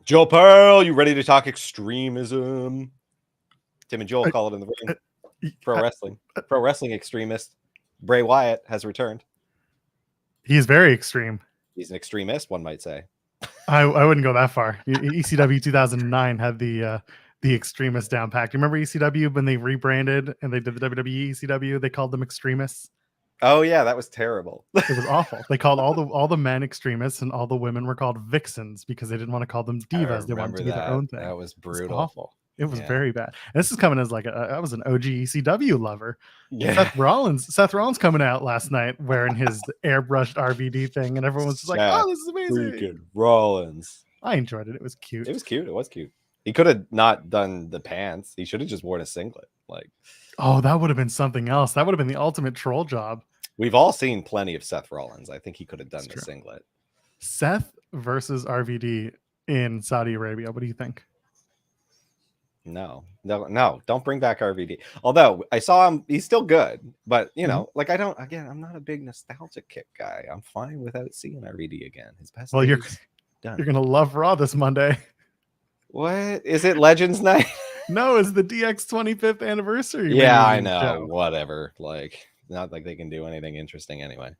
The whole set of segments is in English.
Joe Pearl, you ready to talk extremism? Tim and Joel call it in the ring. Pro wrestling extremist Bray Wyatt has returned. He's very extreme. He's an extremist, one might say. I wouldn't go that far. ECW 2009 had the extremist down packed. You remember ECW when they rebranded and they did the WWE ECW? They called them extremists. Oh yeah, that was terrible. It was awful. They called all the men extremists and all the women were called vixens because they didn't want to call them divas. They wanted to be their own thing. That was brutal. It was awful. It was very bad. And this is coming as I was an OG ECW lover. Yeah. Seth Rollins coming out last night wearing his airbrushed RVD thing, and everyone was just like, "Oh, this is amazing!" Freaking Rollins. I enjoyed it. It was cute. It was cute. He could have not done the pants. He should have just worn a singlet. Oh, that would have been something else. That would have been the ultimate troll job. We've all seen plenty of Seth Rollins. I think he could have done the singlet. Seth versus RVD in Saudi Arabia. What do you think? No, don't bring back RVD. Although I saw him, he's still good, but I'm not a big nostalgic kick guy. I'm fine without seeing RVD again. His best. Well, you're gonna love Raw this Monday. What is it? Legends Night? No, it's the DX 25th anniversary. Yeah, I know. Show. Whatever. Not like they can do anything interesting anyway.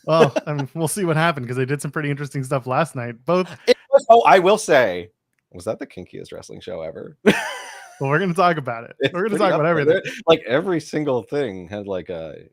Well, I mean, we'll see what happened because they did some pretty interesting stuff last night. I will say, was that the kinkiest wrestling show ever? Well, we're going to talk about it. We're going to talk about everything. Every single thing had a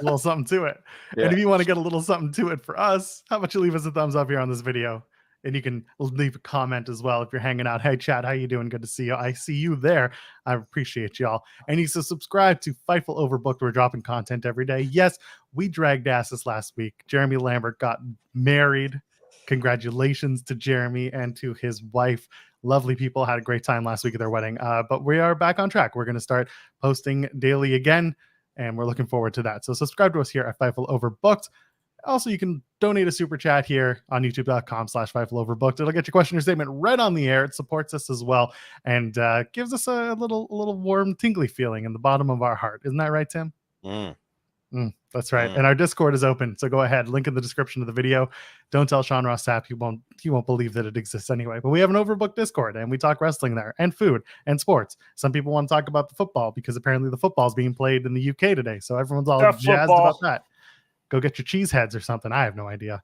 little something to it. Yeah. And if you want to get a little something to it for us, how about you leave us a thumbs up here on this video? And you can leave a comment as well if you're hanging out. Hey, chat, how you doing? Good to see you. I see you there. I appreciate y'all. And you should subscribe to Fightful Overbooked. We're dropping content every day. Yes, we dragged asses last week. Jeremy Lambert got married. Congratulations to Jeremy and to his wife. Lovely people. Had a great time last week at their wedding. But we are back on track. We're going to start posting daily again, and we're looking forward to that. So subscribe to us here at Fightful Overbooked. Also, you can donate a super chat here on youtube.com/FightfulOverbooked. It'll get your question or statement right on the air. It supports us as well and gives us a little warm, tingly feeling in the bottom of our heart. Isn't that right, Tim? That's right. And our Discord is open, so go ahead. Link in the description of the video. Don't tell Sean Ross Sapp. He won't believe that it exists anyway. But we have an Overbooked Discord, and we talk wrestling there, and food, and sports. Some people want to talk about the football because apparently the football is being played in the UK today, so everyone's all jazzed about that. Go get your cheese heads or something. I have no idea.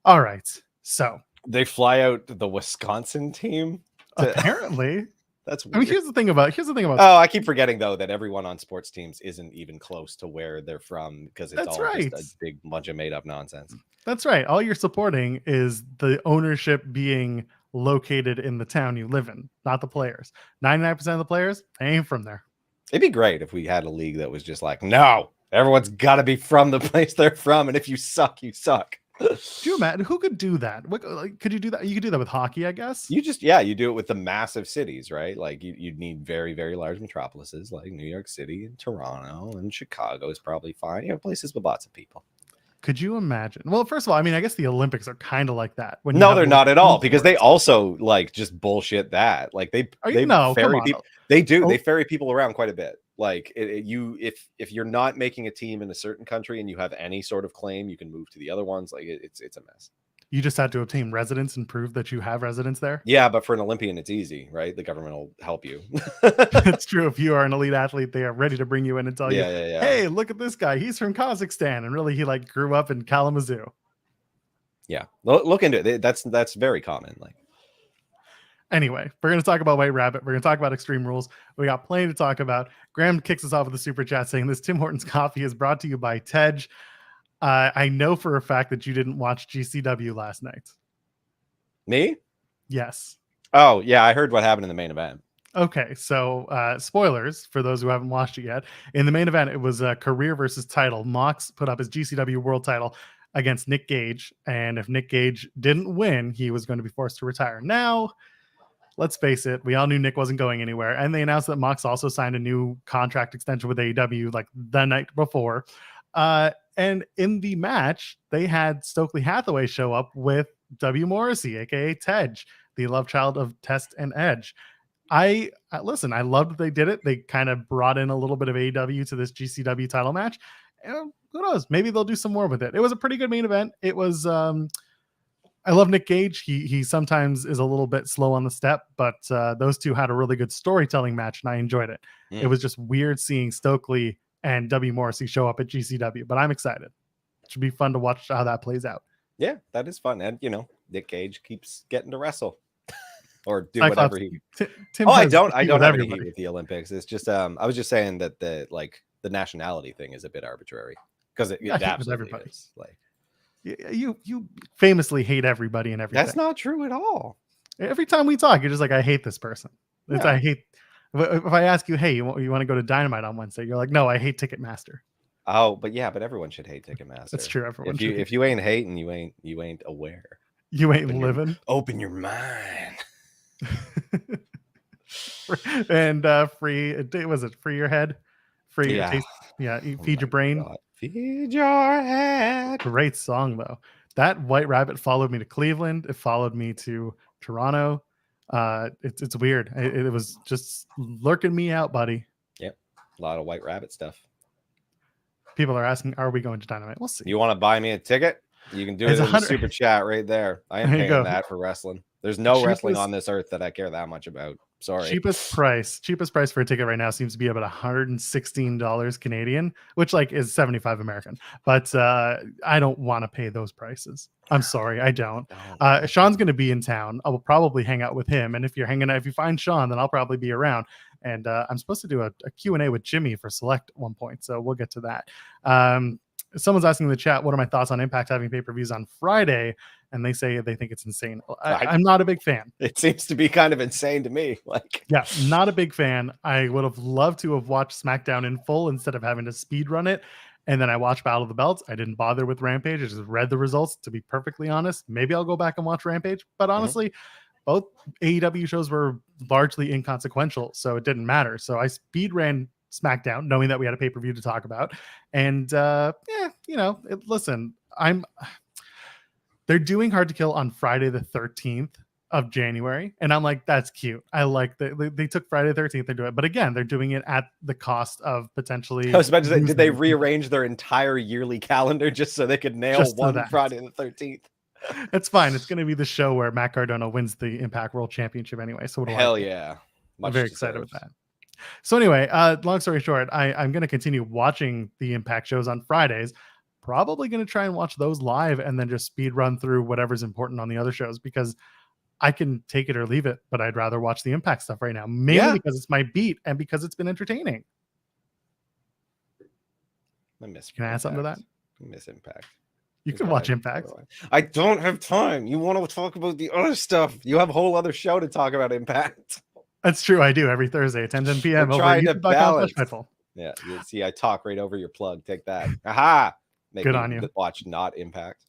All right. So they fly out the Wisconsin team. Apparently. That's weird. I mean, here's the thing about Oh, I keep forgetting though that everyone on sports teams isn't even close to where they're from because it's just a big bunch of made up nonsense. That's right. All you're supporting is the ownership being located in the town you live in, not the players. 99% of the players ain't from there. It'd be great if we had a league that was just like, no, everyone's got to be from the place they're from, and if you suck, you suck. Do you imagine who could do that? Could you do that? You could do that with hockey, I guess. You do it with the massive cities, right? Like you'd need very, very large metropolises like New York City and Toronto, and Chicago is probably fine. You have places with lots of people. Could you imagine? Well, first of all, I mean, I guess the Olympics are kind of like that. No, they're not at all because they also just bullshit that. Like they ferry people. They do. Oh. They ferry people around quite a bit. Like if you're not making a team in a certain country and you have any sort of claim, you can move to the other ones. Like it's a mess. You just had to obtain residence and prove that you have residence there. Yeah, but for an Olympian, it's easy, right? The government will help you. It's true. If you are an elite athlete, they are ready to bring you in and tell you, hey, look at this guy. He's from Kazakhstan, and really, he grew up in Kalamazoo. Yeah, look into it. That's very common. Anyway, we're going to talk about White Rabbit. We're going to talk about Extreme Rules. We got plenty to talk about. Graham kicks us off with a super chat saying this Tim Hortons coffee is brought to you by Tej. I know for a fact that you didn't watch GCW last night. Me? Yes. Oh, yeah. I heard what happened in the main event. Okay. So spoilers for those who haven't watched it yet. In the main event, it was a career versus title. Mox put up his GCW world title against Nick Gage. And if Nick Gage didn't win, he was going to be forced to retire. Now, let's face it, we all knew Nick wasn't going anywhere. And they announced that Mox also signed a new contract extension with AEW the night before. And in the match, they had Stokely Hathaway show up with W. Morrissey, aka Tej, the love child of Test and Edge. I loved that they did it. They kind of brought in a little bit of AEW to this GCW title match. And who knows? Maybe they'll do some more with it. It was a pretty good main event. It was I love Nick Gage. He sometimes is a little bit slow on the step, but those two had a really good storytelling match, and I enjoyed it. It was just weird seeing Stokely and W. Morrissey show up at GCW, but I'm excited. It should be fun to watch how that plays out. Yeah, that is fun. And, Nick Gage keeps getting to wrestle or do whatever he... I don't have any heat with the Olympics. It's just, I was just saying that the nationality thing is a bit arbitrary because it absolutely is. Like, you famously hate everybody and everything. That's not true at all. Every time we talk, you're just like, I hate this person. Yeah. I hate... If I ask you, hey, you want to go to Dynamite on Wednesday? You're like, no, I hate Ticketmaster. Oh, but everyone should hate Ticketmaster. That's true. Everyone. If you ain't hating, you ain't aware. You ain't living. Open your mind. And free. Was it free your head? Free. Yeah. Feed your brain. God. Feed your head. Great song though. That White Rabbit followed me to Cleveland. It followed me to Toronto. It's weird. It was just lurking me out, buddy. Yep. A lot of White Rabbit stuff. People are asking, are we going to Dynamite? We'll see. You want to buy me a ticket? You can do it in the super chat right there. I am paying that for wrestling. There's no wrestling on this earth that I care that much about. Sorry. Cheapest price for a ticket right now seems to be about $116 Canadian, which is 75 American. But I don't want to pay those prices. I'm sorry, I don't. Sean's going to be in town. I will probably hang out with him. And if you find Sean, then I'll probably be around. And I'm supposed to do a Q&A with Jimmy for Select at one point. So we'll get to that. Someone's asking in the chat, what are my thoughts on Impact having pay-per-views on Friday? And they say they think it's insane. I'm not a big fan. It seems to be kind of insane to me. Not a big fan. I would have loved to have watched SmackDown in full instead of having to speed run it. And then I watched Battle of the Belts. I didn't bother with Rampage. I just read the results, to be perfectly honest. Maybe I'll go back and watch Rampage. But honestly, both AEW shows were largely inconsequential, so it didn't matter. So I speed ran SmackDown, knowing that we had a pay-per-view to talk about. And listen, they're doing Hard to Kill on Friday the 13th of January, and I'm like, that's cute. I like that they took Friday the 13th to do it, but again, they're doing it at the cost of potentially... I was about to say, did they rearrange their entire yearly calendar just so they could nail one Friday the 13th? It's fine. It's going to be the show where Matt Cardona wins the Impact World Championship anyway. So hell yeah. I'm very excited with that. So anyway, long story short, I'm going to continue watching the Impact shows on Fridays. Probably going to try and watch those live and then just speed run through whatever's important on the other shows, because I can take it or leave it, but I'd rather watch the Impact stuff right now, mainly because it's my beat and because it's been entertaining. Can I add something to that? I miss Impact. You can watch Impact. I don't have time. You want to talk about the other stuff. You have a whole other show to talk about Impact. That's true. I do every Thursday at 10 p.m. over trying to balance. Yeah, you see, I talk right over your plug. Take that. Aha! Good on you. Watch not Impact.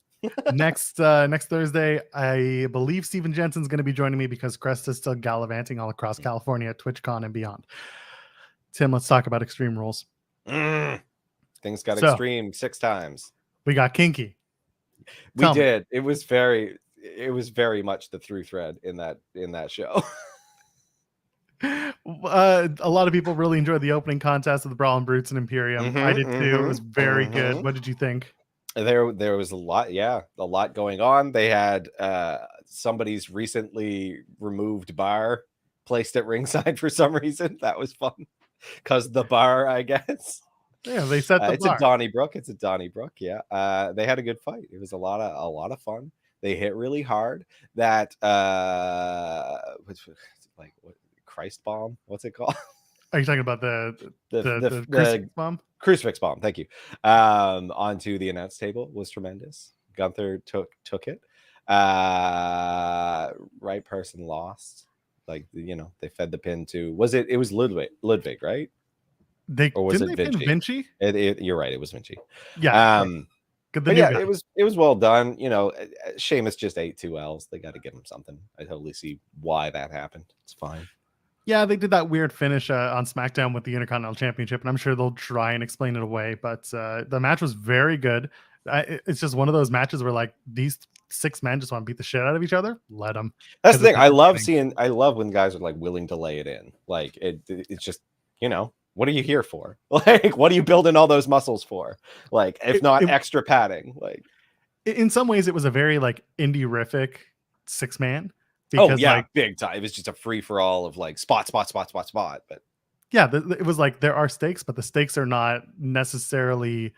Next Thursday, I believe Steven Jensen's going to be joining me because Crest is still gallivanting all across California at TwitchCon and beyond. Tim, let's talk about Extreme Rules. Things got extreme 6 times. We got kinky. We did. It was very much the through thread in that show. A lot of people really enjoyed the opening contest of the Brawling Brutes and Imperium. I did too. It was very good. What did you think? There was a lot going on. They had somebody's recently removed bar placed at ringside for some reason. That was fun because the bar, I guess. Yeah, they set the bar. It's a Donnybrook. Yeah. They had a good fight. It was a lot of fun. They hit really hard. That what Christ bomb? What's it called? Are you talking about the crucifix bomb? Crucifix bomb. Thank you. Onto the announce table was tremendous. Gunther took it. Right person lost. They fed the pin to. It was Ludwig, right? Didn't they pin Vinci? You're right. It was Vinci. Yeah. It was well done. Sheamus just ate 2 L's. They got to give him something. I totally see why that happened. It's fine. Yeah, they did that weird finish on SmackDown with the Intercontinental Championship, and I'm sure they'll try and explain it away. But the match was very good. It's just one of those matches where these 6 men just want to beat the shit out of each other. Let them. That's the thing. I love when guys are willing to lay it in. It's just what are you here for? What are you building all those muscles for? If not extra padding? in some ways, it was a very like indie-rific 6-man. Oh yeah, like, big time. It was just a free for all of like spot. But yeah, it was like there are stakes, but the stakes are not necessarily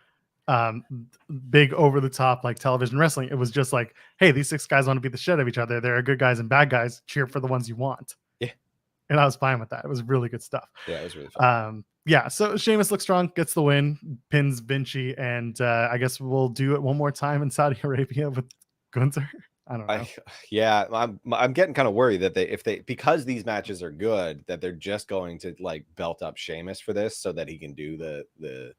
big over the top like television wrestling. It was just like, hey, these 6 guys want to beat the shit out of each other. There are good guys and bad guys. Cheer for the ones you want. Yeah, and I was fine with that. It was really good stuff. Yeah, it was really fun. Yeah, so Sheamus looks strong, gets the win, pins Vinci, and I guess we'll do it one more time in Saudi Arabia with Gunther. I don't know. I'm getting kind of worried that because these matches are good, that they're just going to like belt up Sheamus for this so that he can do the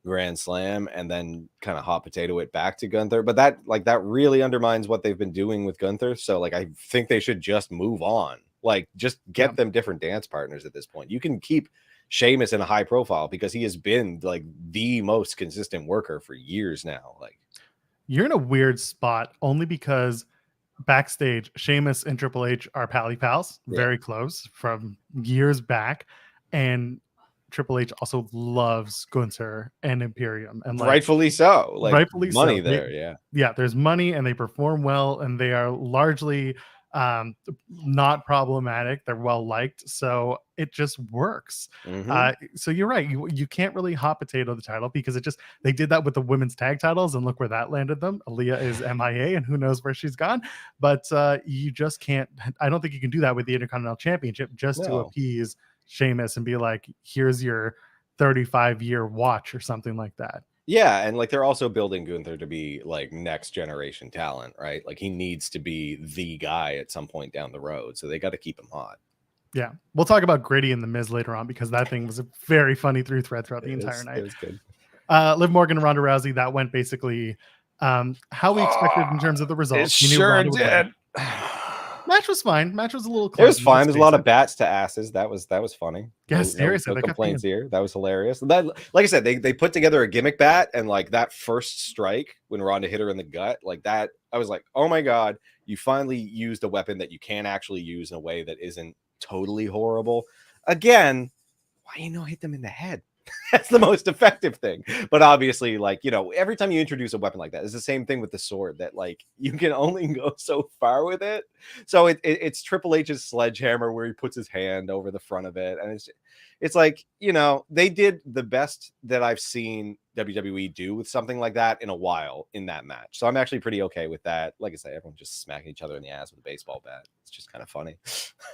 Grand Slam and then kind of hot potato it back to Gunther. But that really undermines what they've been doing with Gunther. So like I think they should just move on. Like just get them different dance partners at this point. You can keep Sheamus in a high profile because he has been like the most consistent worker for years now. Like you're in a weird spot only because backstage Sheamus and Triple H are pally pals, very close from years back, and Triple H also loves Gunther and Imperium, and like, rightfully so. Like rightfully money so. There, there's money, and they perform well, and they are largely not problematic. They're well liked, so it just works. So you're right. You can't really hot potato the title because they did that with the women's tag titles, and look where that landed them. Aaliyah is MIA, and who knows where she's gone. But you just can't. I don't think you can do that with the Intercontinental Championship just to appease Sheamus and be like, here's your 35-year watch or something like that. Yeah, and like they're also building Gunther to be like next generation talent, right? Like he needs to be the guy at some point down the road, so they got to keep him hot. Yeah, we'll talk about Gritty and the Miz later on because that thing was a very funny throughout the entire night. It was good. Liv Morgan and Ronda Rousey, that went basically how we expected in terms of the results. It sure did. Match was fine. Match was a little close. It was fine. There's a lot of bats to asses. That was funny. Yeah, seriously. No complaints here. That was hilarious. That, like I said, they put together a gimmick bat, and like that first strike when Ronda hit her in the gut, like that, I was like, oh my God, you finally used a weapon that you can actually use in a way that isn't totally horrible. Again, why hit them in the head? That's the most effective thing. But obviously, like, every time you introduce a weapon like that, it's the same thing with the sword, that like you can only go so far with it. So it's Triple H's sledgehammer where he puts his hand over the front of it, and it's like, they did the best that I've seen WWE do with something like that in a while in that match. So I'm actually pretty okay with that. Like I say, everyone's just smacking each other in the ass with a baseball bat. It's just kind of funny.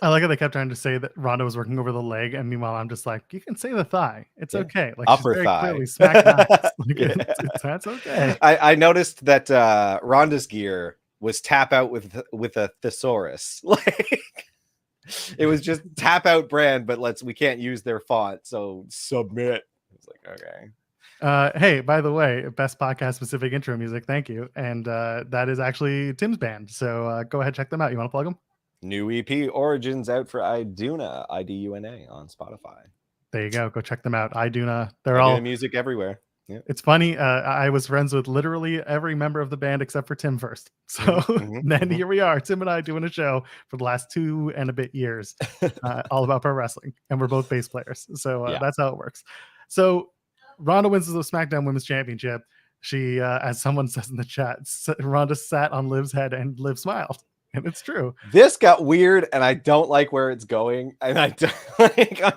I like how they kept trying to say that Ronda was working over the leg, and meanwhile I'm just like, you can say the thigh. It's okay. Like upper thigh. Clearly smacked that's okay. I noticed that Ronda's gear was tap out with a thesaurus. Like it was just tap out brand, but we can't use their font, so submit. It's like, okay. Hey, by the way, best podcast specific intro music. Thank you. And that is actually Tim's band. So go ahead, check them out. You want to plug them? New EP Origins out for Iduna, IDUNA on Spotify. There you go. Go check them out. Iduna. They're all music everywhere. Yeah. It's funny. I was friends with literally every member of the band except for Tim first. So then here we are, Tim and I doing a show for the last 2 and a bit years, all about pro wrestling. And we're both bass players. So that's how it works. So Ronda wins the SmackDown Women's Championship. She, as someone says in the chat, Ronda sat on Liv's head and Liv smiled. And it's true. This got weird, and I don't like where it's going. And I'm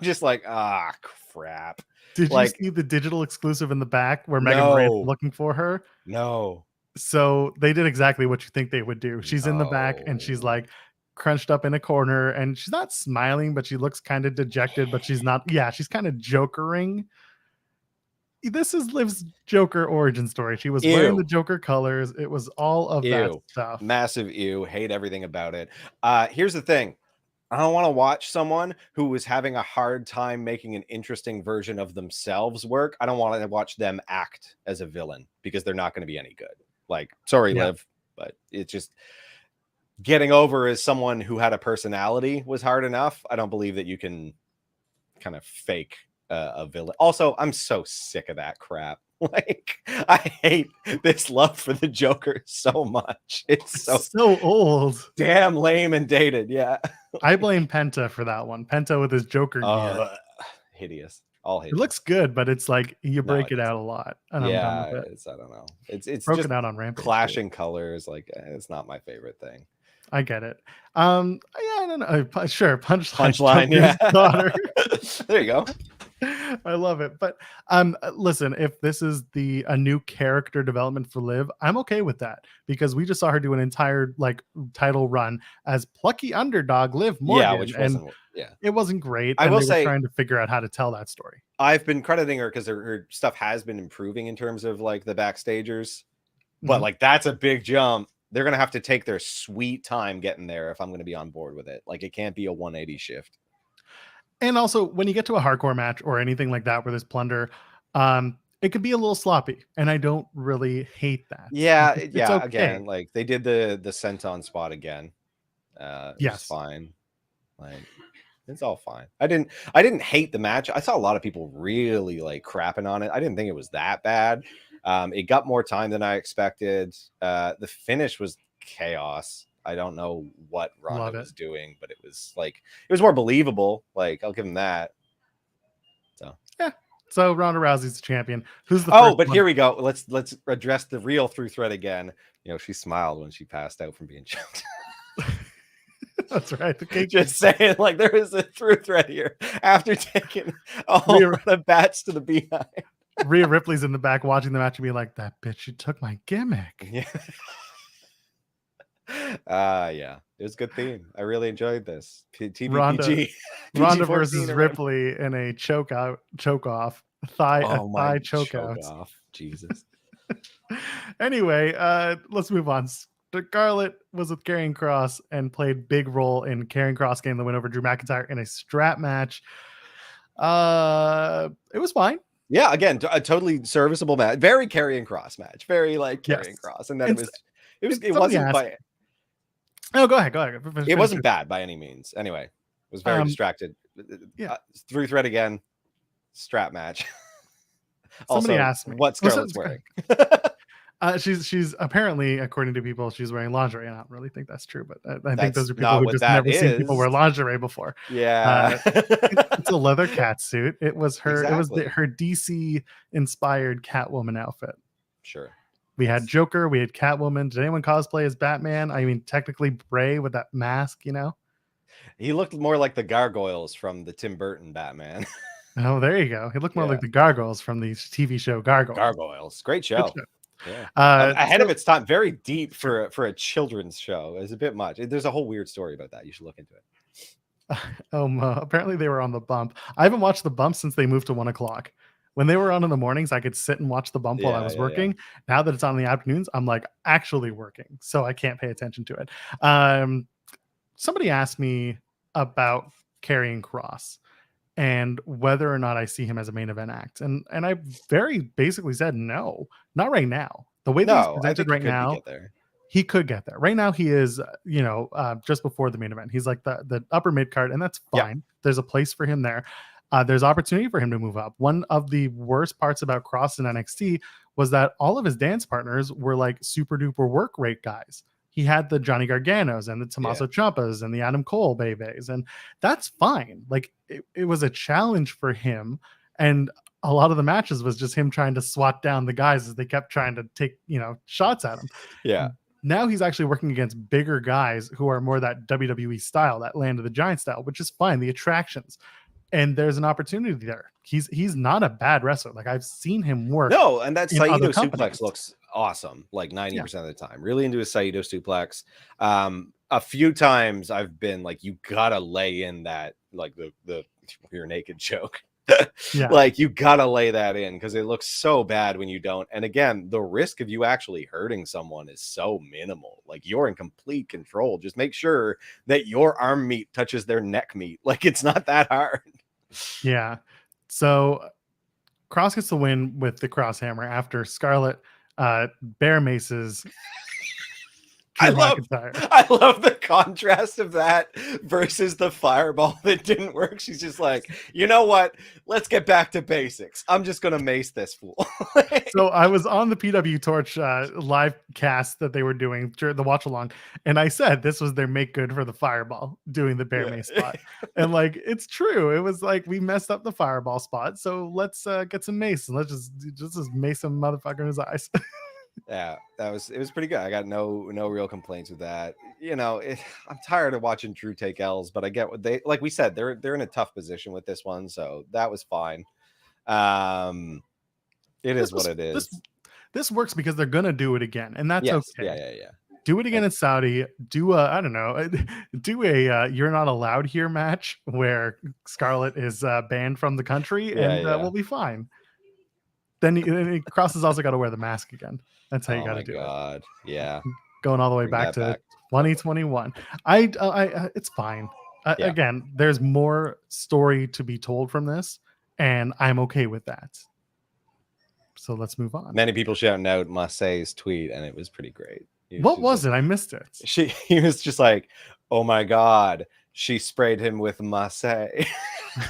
just like, crap. Did you see the digital exclusive in the back where Megan Rand's looking for her? No. So they did exactly what you think they would do. She's in the back, and she's like crunched up in a corner, and she's not smiling, but she looks kind of dejected, but she's not. Yeah, she's kind of jokering. This is Liv's Joker origin story. She was wearing the Joker colors. It was all of that stuff. Massive ew. Hate everything about it. Here's the thing. I don't want to watch someone who was having a hard time making an interesting version of themselves work. I don't want to watch them act as a villain because they're not going to be any good. Like, sorry, Liv, but it's just getting over as someone who had a personality was hard enough. I don't believe that you can kind of fake a villain. Also, I'm so sick of that crap. Like, I hate this love for the Joker so much. It's so old, damn lame and dated. Yeah. I blame Penta for that one. Penta with his Joker gear. Hideous. I'll hate it. Looks good, but it's like you break it out a lot, and I'm done with it. I don't know. It's broken just out on Rampage. Clashing colors, like it's not my favorite thing. I get it. Yeah, I don't know. Sure, Punchline, yeah. Daughter. There you go. I love it. But listen, if this is a new character development for Liv, I'm okay with that, because we just saw her do an entire like title run as plucky underdog Liv Morgan. Yeah, which wasn't it wasn't great. I will say, trying to figure out how to tell that story. I've been crediting her because her stuff has been improving in terms of like the backstagers, but like that's a big jump. They're gonna have to take their sweet time getting there if I'm gonna be on board with it. Like it can't be a 180 shift. And also, when you get to a hardcore match or anything like that where there's plunder, it could be a little sloppy, and I don't really hate that. Yeah, it's yeah. okay. Again, like they did the senton spot again. Yes, fine. Like it's all fine. I didn't hate the match. I saw a lot of people really like crapping on it. I didn't think it was that bad. It got more time than I expected. The finish was chaos. I don't know what Ronda was doing, but it was more believable. Like I'll give him that. So yeah. So Ronda Rousey's the champion. Who's the but here we go. Let's address the real through thread again. You know, she smiled when she passed out from being choked. That's right. Just saying, like there is a through thread here after taking all the bats to the beehive. Rhea Ripley's in the back watching the match and be like, "That bitch, she took my gimmick." Yeah. Yeah, it was a good theme. I really enjoyed this. Ronda versus Ripley in a choke off thigh choke out. Jesus. Anyway, let's move on. Scarlett was with Karrion Kross and played big role in Karrion Kross getting the win over Drew McIntyre in a strap match. It was fine. Yeah, again, a totally serviceable match. Very Karrion Kross match. Very like Karrion Kross, and then it wasn't by. Oh, go ahead. It wasn't bad by any means. Anyway, it was very distracted. Through thread again. Strap match. Somebody asked me what Scarlett's wearing. She's apparently, according to people, she's wearing lingerie. I don't really think that's true, but I think those are people who just never seen people wear lingerie before. Yeah, it's a leather cat suit. It was her. Exactly. It was her DC inspired Catwoman outfit. Sure. We had Joker. We had Catwoman. Did anyone cosplay as Batman? I mean, technically Bray with that mask. You know, he looked more like the gargoyles from the Tim Burton Batman. Oh, there you go. He looked more like the gargoyles from the TV show Gargoyles. Gargoyles, great show. Yeah. Ahead of its time, very deep for a children's show. It's a bit much. There's a whole weird story about that. You should look into it. Apparently they were on the bump. I haven't watched the bump since they moved to 1 o'clock. When they were on in the mornings, I could sit and watch the bump while I was working. Now that it's on in the afternoons, I'm like actually working, so I can't pay attention to it. Somebody asked me about Karrion Kross and whether or not I see him as a main event act. And I very basically said, no, not right now. The way that he's presented right now, he could get there. Right now, he is, just before the main event. He's like the upper mid card, and that's fine. There's a place for him there. There's opportunity for him to move up. One of the worst parts about Kross in NXT was that all of his dance partners were like super duper work rate guys. He had the Johnny Garganos and the Tommaso Ciampas and the Adam Cole babies, and that's fine. Like it was a challenge for him, and a lot of the matches was just him trying to swat down the guys as they kept trying to take shots at him. Yeah. Now he's actually working against bigger guys who are more that WWE style, that Land of the Giant style, which is fine. The attractions. And there's an opportunity there. He's not a bad wrestler. Like I've seen him work. No, and that Saito suplex looks awesome. Like 90% of the time, really into his Saito suplex. A few times I've been like, you gotta lay in that like the you're naked choke. Like you gotta lay that in because it looks so bad when you don't. And again, the risk of you actually hurting someone is so minimal. Like you're in complete control. Just make sure that your arm meat touches their neck meat. Like it's not that hard. Yeah. So Kross gets the win with the cross hammer after Scarlett bear maces I love the contrast of that versus the fireball that didn't work. She's just like, you know what? Let's get back to basics. I'm just gonna mace this fool. So I was on the PW Torch live cast that they were doing during the watch along, and I said this was their make good for the fireball, doing the bear mace spot. And like, it's true. It was like, we messed up the fireball spot, so let's get some mace and let's just mace some motherfucker in his eyes. Yeah, it was pretty good. I got no real complaints with that. You know, I'm tired of watching Drew take L's, but I get what they, like we said, they're in a tough position with this one, so that was fine. It is what it is. This works because they're gonna do it again, and that's okay. Yeah. Do it again in Saudi. Do I don't know. Do a you're not allowed here match where Scarlett is banned from the country, and we'll be fine. Then Cross has also got to wear the mask again. That's how you got to do it. Yeah. Going all the way back to 2021. It's fine. Again, there's more story to be told from this, and I'm okay with that. So let's move on. Many people shouting out Marseille's tweet, and it was pretty great. What was it? I missed it. He was just like, "Oh my god, she sprayed him with Marseille."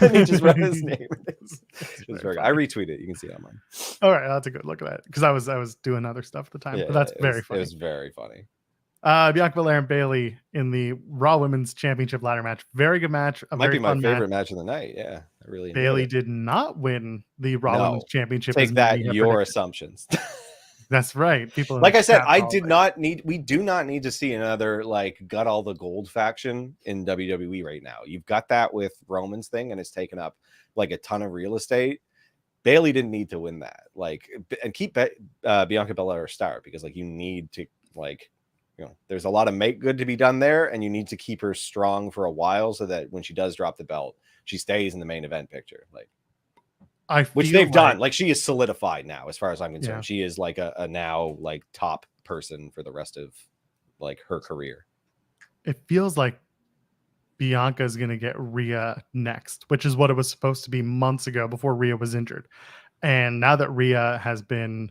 And he just wrote his name. It was very, I retweeted it. You can see it online. All right, I'll have to go look at that because I was doing other stuff at the time. But that's very funny. It was very funny. Bianca Belair and Bayley in the Raw Women's Championship ladder match. Very good match. Might be my favorite match of the night. Yeah, I really. Bayley did not win the Raw Women's Championship. Take that, your assumptions. That's right. People, like I said, we do not need to see another like got all the gold faction in WWE right now. You've got that with Roman's thing, and it's taken up like a ton of real estate. Bayley didn't need to win that, like, and keep Bianca Belair a star, because like you need to, like, you know, there's a lot of make good to be done there, and you need to keep her strong for a while so that when she does drop the belt, she stays in the main event picture. Like, which they've done. Like, she is solidified now, as far as I'm concerned. She is like a now like top person for the rest of like her career. It feels like Bianca is going to get Rhea next, which is what it was supposed to be months ago before Rhea was injured. And now that Rhea has been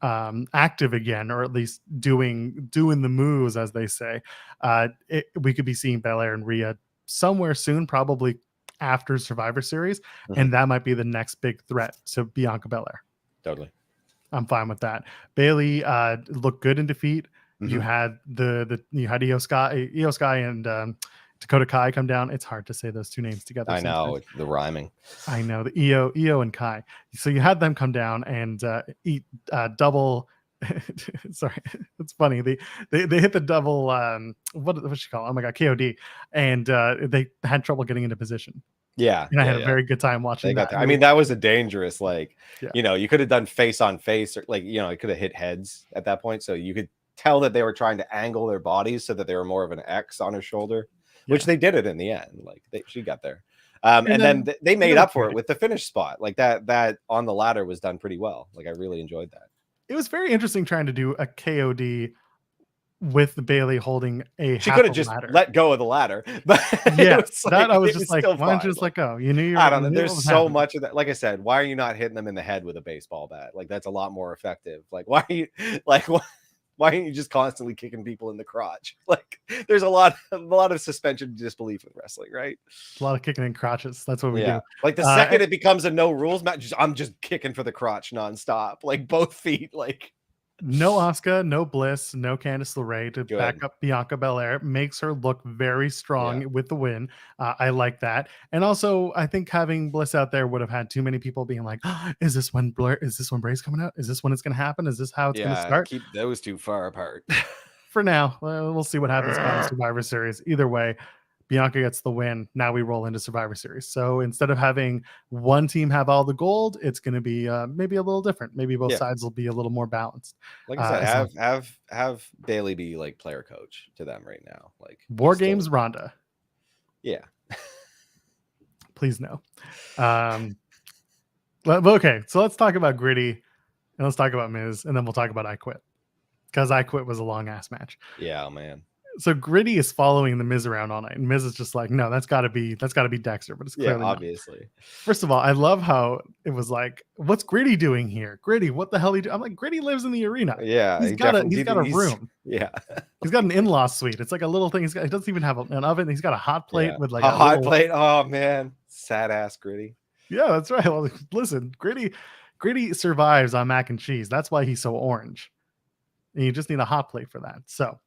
active again, or at least doing the moves, as they say, we could be seeing Belair and Rhea somewhere soon, probably after Survivor Series, and that might be the next big threat to Bianca Belair. Totally, I'm fine with that. Bayley looked good in defeat. You had you had Io Sky and Dakota Kai come down. It's hard to say those two names together. I know, the rhyming. I know, the Io and Kai. So you had them come down and eat double. Sorry, it's funny. They hit the double. What's she call? Oh my god, KOD, and they had trouble getting into position. Yeah, and I had a very good time watching that. I mean, that was a dangerous, like, you know, you could have done face on face, or like, you know, it could have hit heads at that point, so you could tell that they were trying to angle their bodies so that they were more of an X on her shoulder, which they did it in the end. Like, she got there. And then they made up for it with the finish spot. Like that on the ladder was done pretty well. Like, I really enjoyed that. It was very interesting trying to do a KOD with Bayley holding a. She could have just let go of the ladder, but yeah, that I was just like, why don't you just let go? You knew. I don't know. There's so much of that. Like I said, why are you not hitting them in the head with a baseball bat? Like, that's a lot more effective. Like, why are you why aren't you just constantly kicking people in the crotch? Like, there's a lot of suspension of disbelief with wrestling, right? A lot of kicking in crotches. That's what we do. Like, the second it becomes a no rules match, I'm just kicking for the crotch nonstop, like both feet. Like, no Asuka, no Bliss, no Candice LeRae to back up Bianca Belair. Makes her look very strong with the win. I like that. And also, I think having Bliss out there would have had too many people being like, oh, is this when Bray's coming out? Is this when it's going to happen? Is this how it's going to start? Keep those two far apart. For now, we'll see what happens on Survivor Series. Either way, Bianca gets the win. Now we roll into Survivor Series. So instead of having one team have all the gold, it's going to be maybe a little different. Maybe both sides will be a little more balanced. Like I said, have Bayley be like player coach to them right now. Like, War Games Ronda. Yeah. Please no. Okay, so let's talk about Gritty and let's talk about Miz, and then we'll talk about I Quit, because I Quit was a long ass match. Yeah, man. So Gritty is following the Miz around all night, and Miz is just like, no, that's got to be Dexter, but it's clearly obviously. Not. First of all, I love how it was like, what's Gritty doing here? Gritty, what the hell he do? I'm like, Gritty lives in the arena. Yeah, he's got a room. Yeah, he's got an in-law suite. It's like a little thing. He doesn't even have an oven. He's got a hot plate with like a hot plate. Oh man, sad ass Gritty. Yeah, that's right. Well, listen, Gritty survives on mac and cheese. That's why he's so orange. And you just need a hot plate for that. So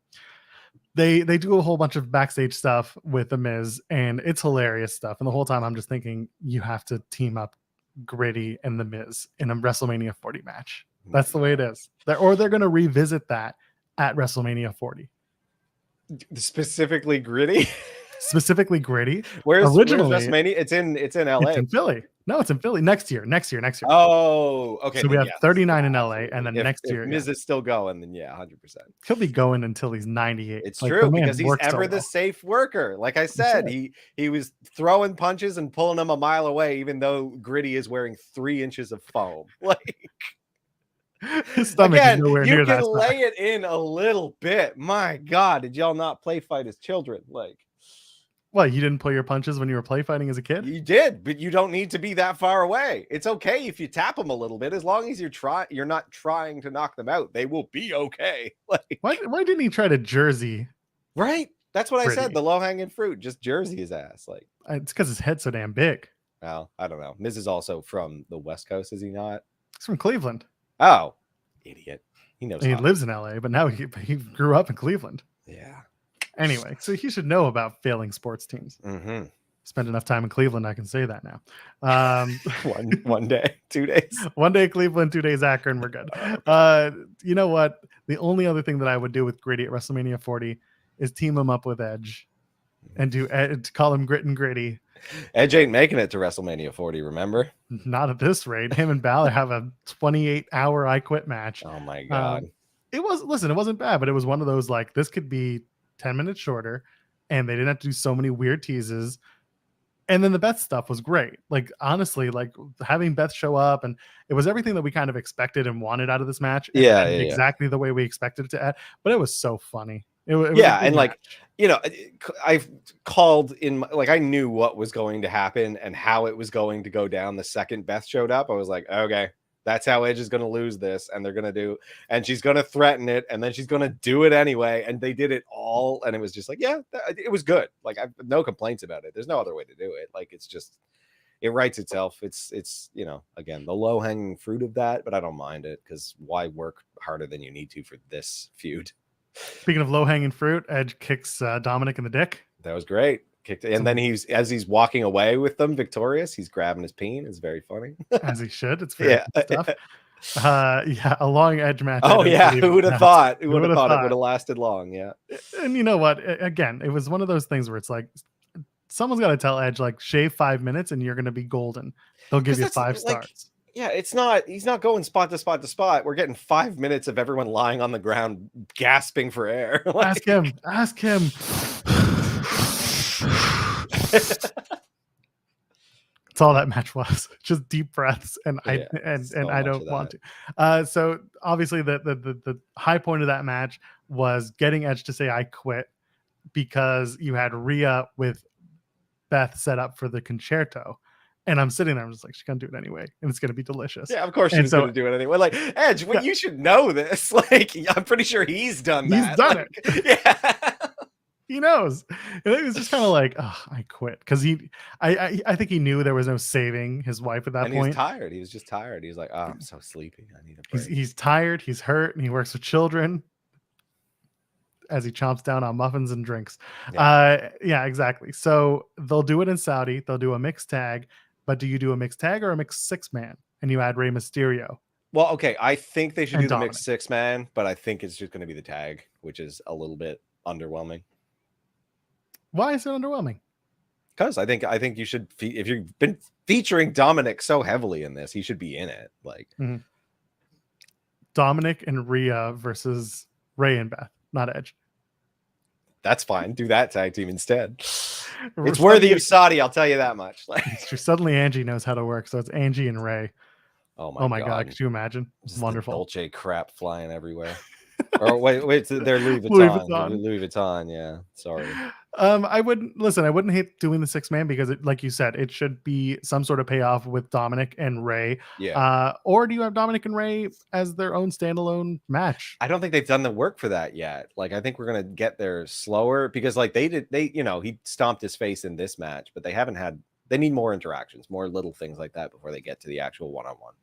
they do a whole bunch of backstage stuff with the Miz, and it's hilarious stuff. And the whole time I'm just thinking, you have to team up Gritty and the Miz in a WrestleMania 40 match. That's the way it is. Or they're going to revisit that at WrestleMania 40. Specifically Gritty. Specifically Gritty. Where's WrestleMania? It's in LA. It's in Philly. No, it's in Philly next year. Oh, okay. So we have 39 in LA, and then next year, Miz is still going, then 100%. He'll be going until he's 98. It's true, because he's ever the safe worker. Like I said, he was throwing punches and pulling them a mile away, even though Gritty is wearing 3 inches of foam. Like, his stomach again, is nowhere you near can that lay it in a little bit. My God, did y'all not play fight as children? Like, what, you didn't pull your punches when you were play fighting as a kid? You did, but you don't need to be that far away. It's okay if you tap them a little bit, as long as you're not trying to knock them out. They will be okay. Like, why didn't he try to jersey? Right, that's what Gritty? I said. The low hanging fruit, just jersey his ass. Like, it's because his head's so damn big. Well, I don't know. Miz is also from the West Coast, is he not? He's from Cleveland. Oh, idiot! He knows. He lives in LA, but now he grew up in Cleveland. Yeah. Anyway, so he should know about failing sports teams. Mm-hmm. Spent enough time in Cleveland, I can say that now. One day, 2 days. 1 day Cleveland, 2 days Akron, we're good. You know what? The only other thing that I would do with Gritty at WrestleMania 40 is team him up with Edge and call him Grit and Gritty. Edge ain't making it to WrestleMania 40, remember? Not at this rate. Him and Balor have a 28-hour I Quit match. Oh my God. It wasn't bad, but it was one of those, like, this could be 10 minutes shorter, and they didn't have to do so many weird teases. And then the Beth stuff was great. Like, honestly, like having Beth show up, and it was everything that we kind of expected and wanted out of this match. Exactly the way we expected it to end. But it was so funny. It was and like, you know, I've called in, like, I knew what was going to happen and how it was going to go down the second Beth showed up. I was like, okay, that's how Edge is going to lose this, and they're going to do, and she's going to threaten it, and then she's going to do it anyway. And they did it all, and it was just like, yeah, it was good. Like, I've no complaints about it. There's no other way to do it. Like, it's just, it writes itself. It's you know, again, the low hanging fruit of that, but I don't mind it, because why work harder than you need to for this feud? Speaking of low hanging fruit, Edge kicks Dominic in the dick. That was great. Kicked, and then as he's walking away with them victorious, he's grabbing his peen. It's very funny. As he should. It's very good stuff. A long Edge match. Oh yeah, who would have thought? Who would have thought it would have lasted long? Yeah. And you know what? Again, it was one of those things where it's like, someone's got to tell Edge, like, shave 5 minutes and you're going to be golden. They'll give you 5 stars. Yeah, he's not going spot to spot to spot. We're getting 5 minutes of everyone lying on the ground gasping for air. Like, ask him. That's all that match was. Just deep breaths, and I don't want to. So obviously the high point of that match was getting Edge to say I quit, because you had Rhea with Beth set up for the concerto. And I'm sitting there, I'm just like, she's gonna do it anyway, and it's gonna be delicious. Yeah, of course she's gonna do it anyway. Like, Edge, well, you should know this. Like, I'm pretty sure he's done that. He's done it. Yeah. He knows. And it was just kind of like, oh, I quit. Because I think he knew there was no saving his wife at that point. He was tired. He was just tired. He was like, oh, I'm so sleepy. I need a break. He's tired, he's hurt, and he works with children as he chomps down on muffins and drinks. Yeah, exactly. So they'll do it in Saudi. They'll do a mixed tag. But do you do a mixed tag or a mixed 6-man? And you add Rey Mysterio. Well, okay. I think they should do the Dominic. mixed 6-man, but I think it's just going to be the tag, which is a little bit underwhelming. Why is it underwhelming? Because I think you should, if you've been featuring Dominic so heavily in this, he should be in it. Like, Dominic and Rhea versus Rey and Beth, not Edge. That's fine. Do that tag team instead. It's worthy of Saudi, I'll tell you that much. Like, suddenly Angie knows how to work, so it's Angie and Ray. Oh my god! Could you imagine? Just wonderful. Dolce crap flying everywhere. Or wait, they're Louis Vuitton. Louis Vuitton, yeah. Sorry. I wouldn't hate doing the 6-man because like you said, it should be some sort of payoff with Dominic and Ray. Yeah. Or do you have Dominic and Ray as their own standalone match? I don't think they've done the work for that yet. Like, I think we're gonna get there slower because like he stomped his face in this match, but they need more interactions, more little things like that before they get to the actual one-on-one.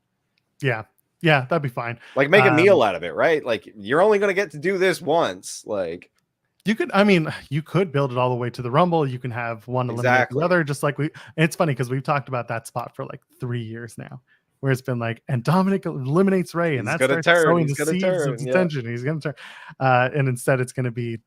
Yeah. Yeah, that'd be fine. Like, make a meal out of it, right? Like, you're only going to get to do this once. Like, you could build it all the way to the Rumble. You can have one eliminate the other, just like it's funny because we've talked about that spot for like 3 years now, where it's been like, and Dominic eliminates Ray, and that's sowing the seeds of tension. He's going to turn. And instead, it's going to be,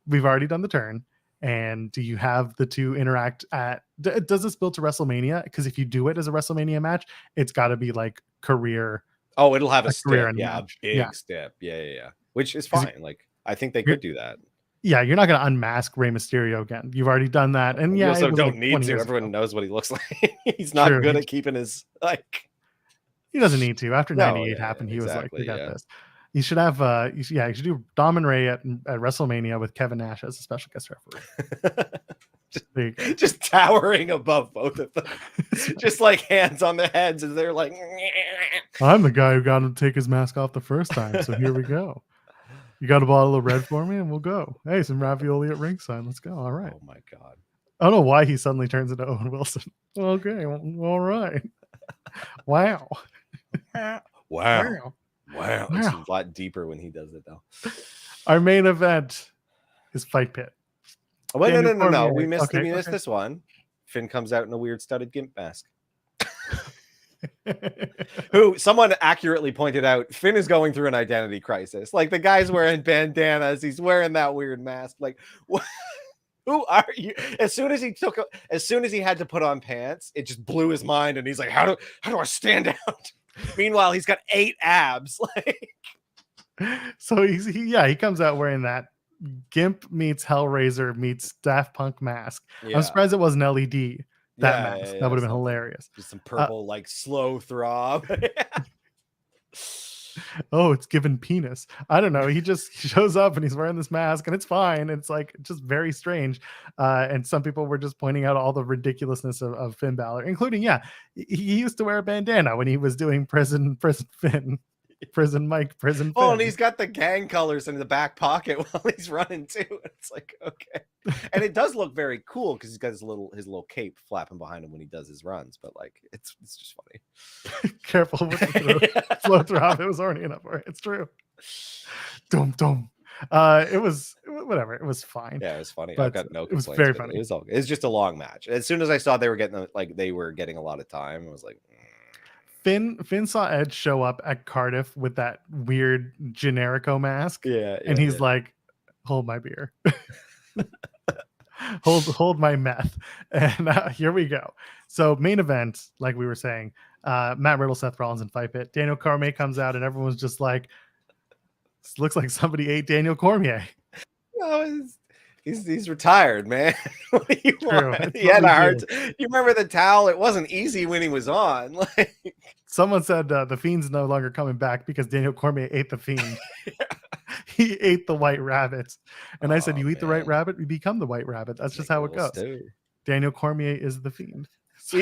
we've already done the turn. And do you have the two interact at, does this build to WrestleMania? Because if you do it as a WrestleMania match, it's got to be like career. Oh, it'll have a step. Yeah, a big step. Yeah. Which is fine. Like, I think they could do that. Yeah, you're not going to unmask Rey Mysterio again. You've already done that. And you also don't like need to. Everyone knows what he looks like. He's not good at keeping his, like. He doesn't need to. After 98 happened, he was like, we got this. You should have, you should do Dom and Ray at WrestleMania with Kevin Nash as a special guest referee. just towering above both of them. Just like hands on their heads as they're like, I'm the guy who got him to take his mask off the first time. So here we go. You got a bottle of red for me and we'll go. Hey, some ravioli at ringside. Let's go. All right. Oh my God. I don't know why he suddenly turns into Owen Wilson. Okay. All right. Wow. Wow, it's a lot deeper when he does it, though. Our main event is Fight Pit. Oh, wait, no. We missed this one. Finn comes out in a weird studded gimp mask. Who someone accurately pointed out, Finn is going through an identity crisis. Like, the guy's wearing bandanas, he's wearing that weird mask. Like, what? Who are you? As soon as he had to put on pants, it just blew his mind, and he's like, how do I stand out? Meanwhile, he's got 8 abs. So he comes out wearing that Gimp meets Hellraiser meets Daft Punk mask. Yeah. I'm surprised it wasn't LED. Mask that would have been hilarious. Just some purple like slow throb. Oh, it's given penis. I don't know. He just shows up and he's wearing this mask and it's fine. It's like just very strange. And some people were just pointing out all the ridiculousness of Finn Balor, including, he used to wear a bandana when he was doing prison Finn. Prison Mike, prison. Oh, Finn. And he's got the gang colors in the back pocket while he's running too. It's like, okay. And it does look very cool because he's got his little cape flapping behind him when he does his runs. But like, it's just funny. Careful with the flow throb. It was already enough for it. It's true. Dum. It was whatever. It was fine. Yeah, it was funny. I've got no complaints. It was very funny. It was all good. It's just a long match. As soon as I saw they were getting a lot of time, I was like. Finn saw Edge show up at Cardiff with that weird Generico mask. And he's like, hold my beer. hold my meth. And here we go. So main event, like we were saying, Matt Riddle, Seth Rollins, and Fight Pit. Daniel Cormier comes out and everyone's just like, this looks like somebody ate Daniel Cormier. No, he's retired, man. What do you want? He had a hard you remember the towel? It wasn't easy when he was on. Like, someone said the Fiend's no longer coming back because Daniel Cormier ate the Fiend. He ate the White Rabbit. And I said, you eat the White Rabbit, you become the White Rabbit. That's just how it goes. Daniel Cormier is the Fiend. So,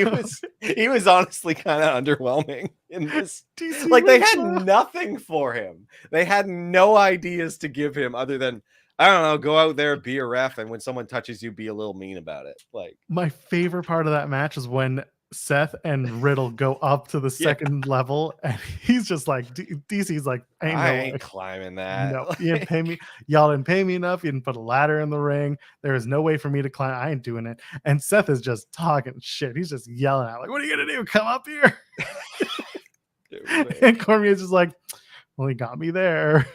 he was honestly kind of underwhelming in this. Like, they had nothing for him. They had no ideas to give him other than, I don't know, go out there, be a ref, and when someone touches you, be a little mean about it. Like, my favorite part of that match is when Seth and Riddle go up to the second level, and he's just like, DC's like, I ain't climbing that. No, you didn't pay me. Y'all didn't pay me enough. You didn't put a ladder in the ring. There is no way for me to climb. I ain't doing it. And Seth is just talking shit. He's just yelling out, like, what are you gonna do? Come up here. And Cormier's just like, well, he got me there.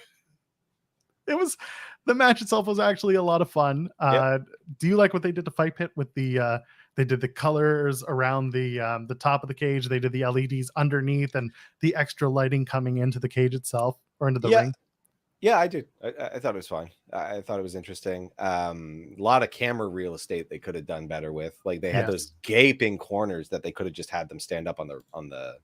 The match itself was actually a lot of fun. Do you like what they did to Fight Pit with the they did the colors around the top of the cage, they did the LEDs underneath, and the extra lighting coming into the cage itself or into the ring? Yeah, I did. I thought it was fine. I thought it was interesting. A lot of camera real estate they could have done better with. Like, they had those gaping corners that they could have just had them stand up on the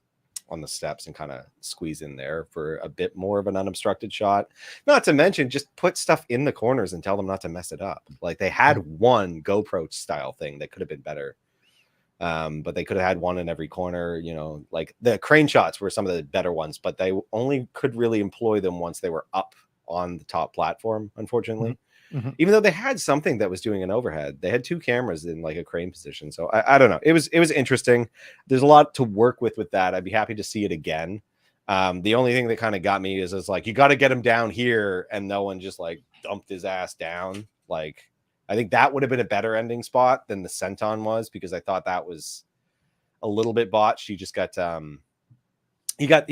on the steps and kind of squeeze in there for a bit more of an unobstructed shot. Not to mention just put stuff in the corners and tell them not to mess it up. Like they had one GoPro style thing that could have been better. But they could have had one in every corner, you know, like the crane shots were some of the better ones, but they only could really employ them once they were up on the top platform, unfortunately. Even though they had something that was doing an overhead, they had 2 cameras in like a crane position. So I don't know. It was interesting. There's a lot to work with that. I'd be happy to see it again. The only thing that kind of got me is like, you got to get him down here, and no one just like dumped his ass down. Like, I think that would have been a better ending spot than the senton was, because I thought that was a little bit botched. He just got he got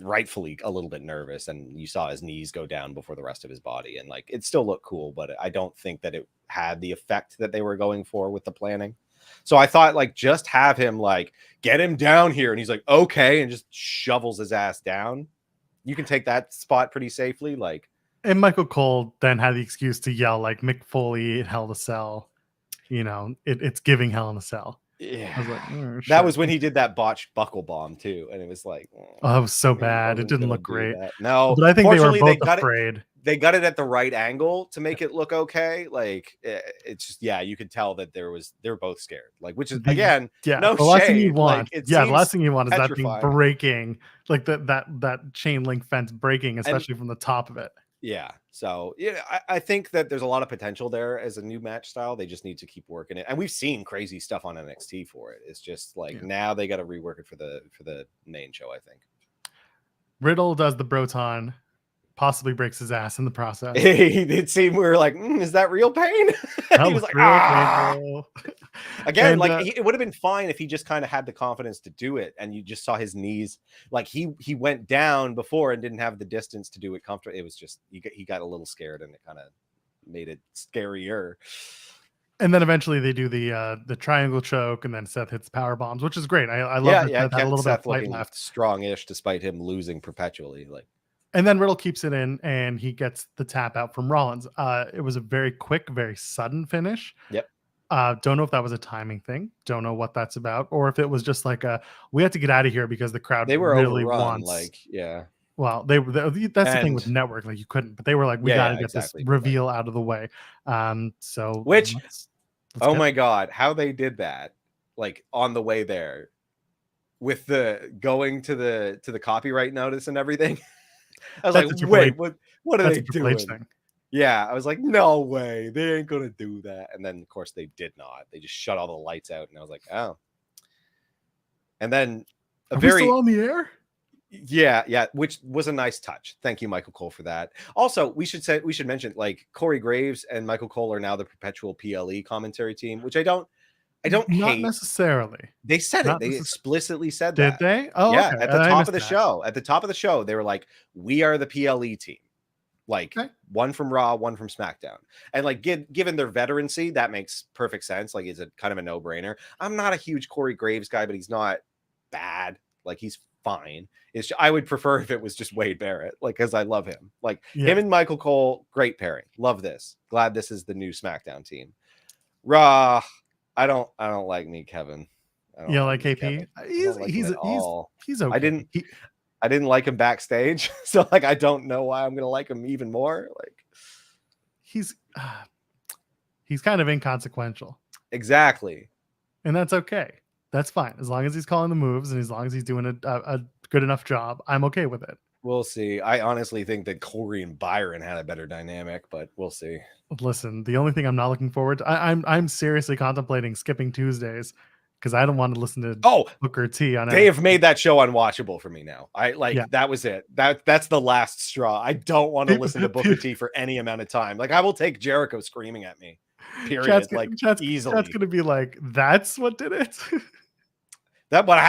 rightfully a little bit nervous, and you saw his knees go down before the rest of his body, and like it still looked cool, but I don't think that it had the effect that they were going for with the planning. So I thought like just have him like get him down here, and he's like okay, and just shovels his ass down. You can take that spot pretty safely, like. And Michael Cole then had the excuse to yell like Mick Foley in Hell in a Cell. You know, it's giving Hell in a Cell. Yeah, I was like, that was when he did that botched buckle bomb too, and it was like, oh, it was so bad. It didn't look great. No, but I think they were both afraid. They got it at the right angle to make it look okay. Like it's just, yeah, you could tell that they're both scared. Like, which is again, no the last shade. Thing you want, like, the last thing you want is petrifying. that thing breaking, like that chain link fence breaking, especially from the top of it. Yeah. So yeah, I think that there's a lot of potential there as a new match style. They just need to keep working it. And we've seen crazy stuff on NXT for it. It's just like now they got to rework it for the main show, I think. Riddle does the Broton, possibly breaks his ass in the process. He did seem, we were like, is that real pain? He was like, ah. Again, and, like it would have been fine if he just kind of had the confidence to do it, and you just saw his knees. Like he went down before and didn't have the distance to do it comfortably. It was just he got a little scared, and it kind of made it scarier. And then eventually they do the triangle choke, and then Seth hits power bombs, which is great. I love that Seth had a little bit of fight left, strongish despite him losing perpetually. Like. And then Riddle keeps it in, and he gets the tap out from Rollins. It was a very quick, very sudden finish. Yep. Don't know if that was a timing thing. Don't know what that's about, or if it was just like we have to get out of here because the crowd they were really overrun, wants. Like, yeah. Well, that's the thing with network. Like you couldn't, but they were like, we got to get this reveal out of the way. So which, let's my God, how they did that, like on the way there, with the going to the copyright notice and everything. I was like, wait, what are they doing? Yeah, I was like, no way, they ain't gonna do that. And then, of course, they did not. They just shut all the lights out, and I was like, oh. And then we still on the air? Yeah, which was a nice touch. Thank you, Michael Cole, for that. Also, we should mention like Corey Graves and Michael Cole are now the perpetual PLE commentary team, which I don't not hate necessarily. They said it. They explicitly said that. Did they? Oh, yeah. Okay. At the top of the show. At the top of the show, they were like, "We are the PLE team." Like one from Raw, one from SmackDown, and like given their veterancy, that makes perfect sense. Like, it's a kind of a no-brainer. I'm not a huge Corey Graves guy, but he's not bad. Like, he's fine. I would prefer if it was just Wade Barrett, like, because I love him. Like him and Michael Cole, great pairing. Love this. Glad this is the new SmackDown team. Raw. I don't like me, Kevin. You don't like KP? He's okay. I didn't like him backstage, so like I don't know why I'm gonna like him even more. Like he's kind of inconsequential. Exactly, and that's okay. That's fine as long as he's calling the moves and as long as he's doing a good enough job. I'm okay with it. We'll see. I honestly think that Corey and Byron had a better dynamic, but we'll see. Listen, the only thing I'm not looking forward to, I'm seriously contemplating skipping Tuesdays because I don't want to listen to Booker T on. They have made that show unwatchable for me now. That was it. That's the last straw. I don't want to listen to Booker T for any amount of time. Like, I will take Jericho screaming at me. Period. Easily. Chat's gonna be like, that's what did it. But I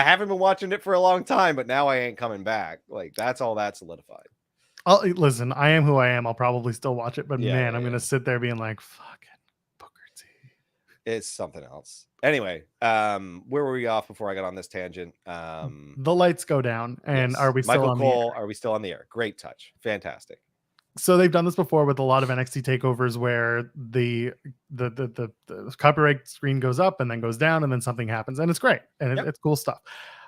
haven't been watching it for a long time, but now I ain't coming back. Like, that's all that solidified. Listen, I am who I am. I'll probably still watch it, but I'm gonna sit there being like, fucking Booker T. It's something else. Anyway, where were we off before I got on this tangent? The lights go down, and are we still Michael on Cole, the air? Are we still on the air? Great touch. Fantastic. So they've done this before with a lot of NXT takeovers where the copyright screen goes up and then goes down and then something happens, and it's great and it's cool stuff.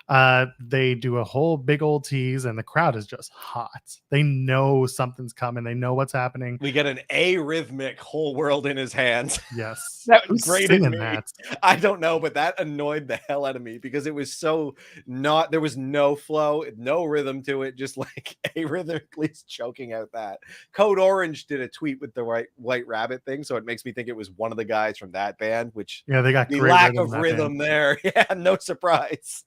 They do a whole big old tease, and the crowd is just hot. They know something's coming. They know what's happening. We get an arrhythmic whole world in his hands. Yes. That was great in me. That? I don't know, but that annoyed the hell out of me because it was so not, there was no flow, no rhythm to it, just like arrhythmically choking out that. Code Orange did a tweet with the White Rabbit thing, so it makes me think it was one of the guys from that band, which yeah, they got the lack of rhythm there. Yeah, no surprise.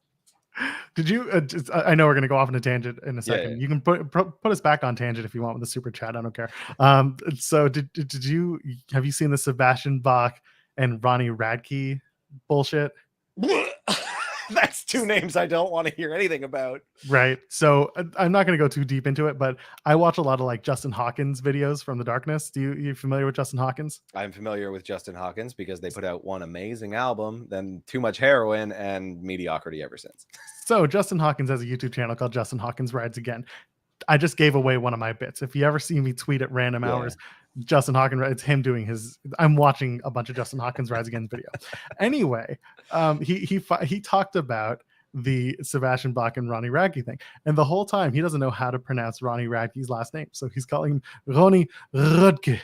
Did you? I know we're going to go off on a tangent in a second. Yeah. You can put us back on tangent if you want with the super chat. I don't care. So did you have you seen the Sebastian Bach and Ronnie Radke bullshit? That's two names I don't want to hear anything about. Right. So I'm not going to go too deep into it, but I watch a lot of like Justin Hawkins videos from the darkness. You familiar with Justin Hawkins? I'm familiar with Justin Hawkins because they put out one amazing album, then Too Much Heroin and mediocrity ever since. So Justin Hawkins has a YouTube channel called Justin Hawkins Rides Again. I just gave away one of my bits. If you ever see me tweet at random hours, Justin Hawkins, it's him doing his, I'm watching a bunch of Justin Hawkins Rides Again video. Anyway, he talked about the Sebastian Bach and Ronnie Radke thing. And the whole time he doesn't know how to pronounce Ronnie Radke's last name. So he's calling him Ronnie Radke.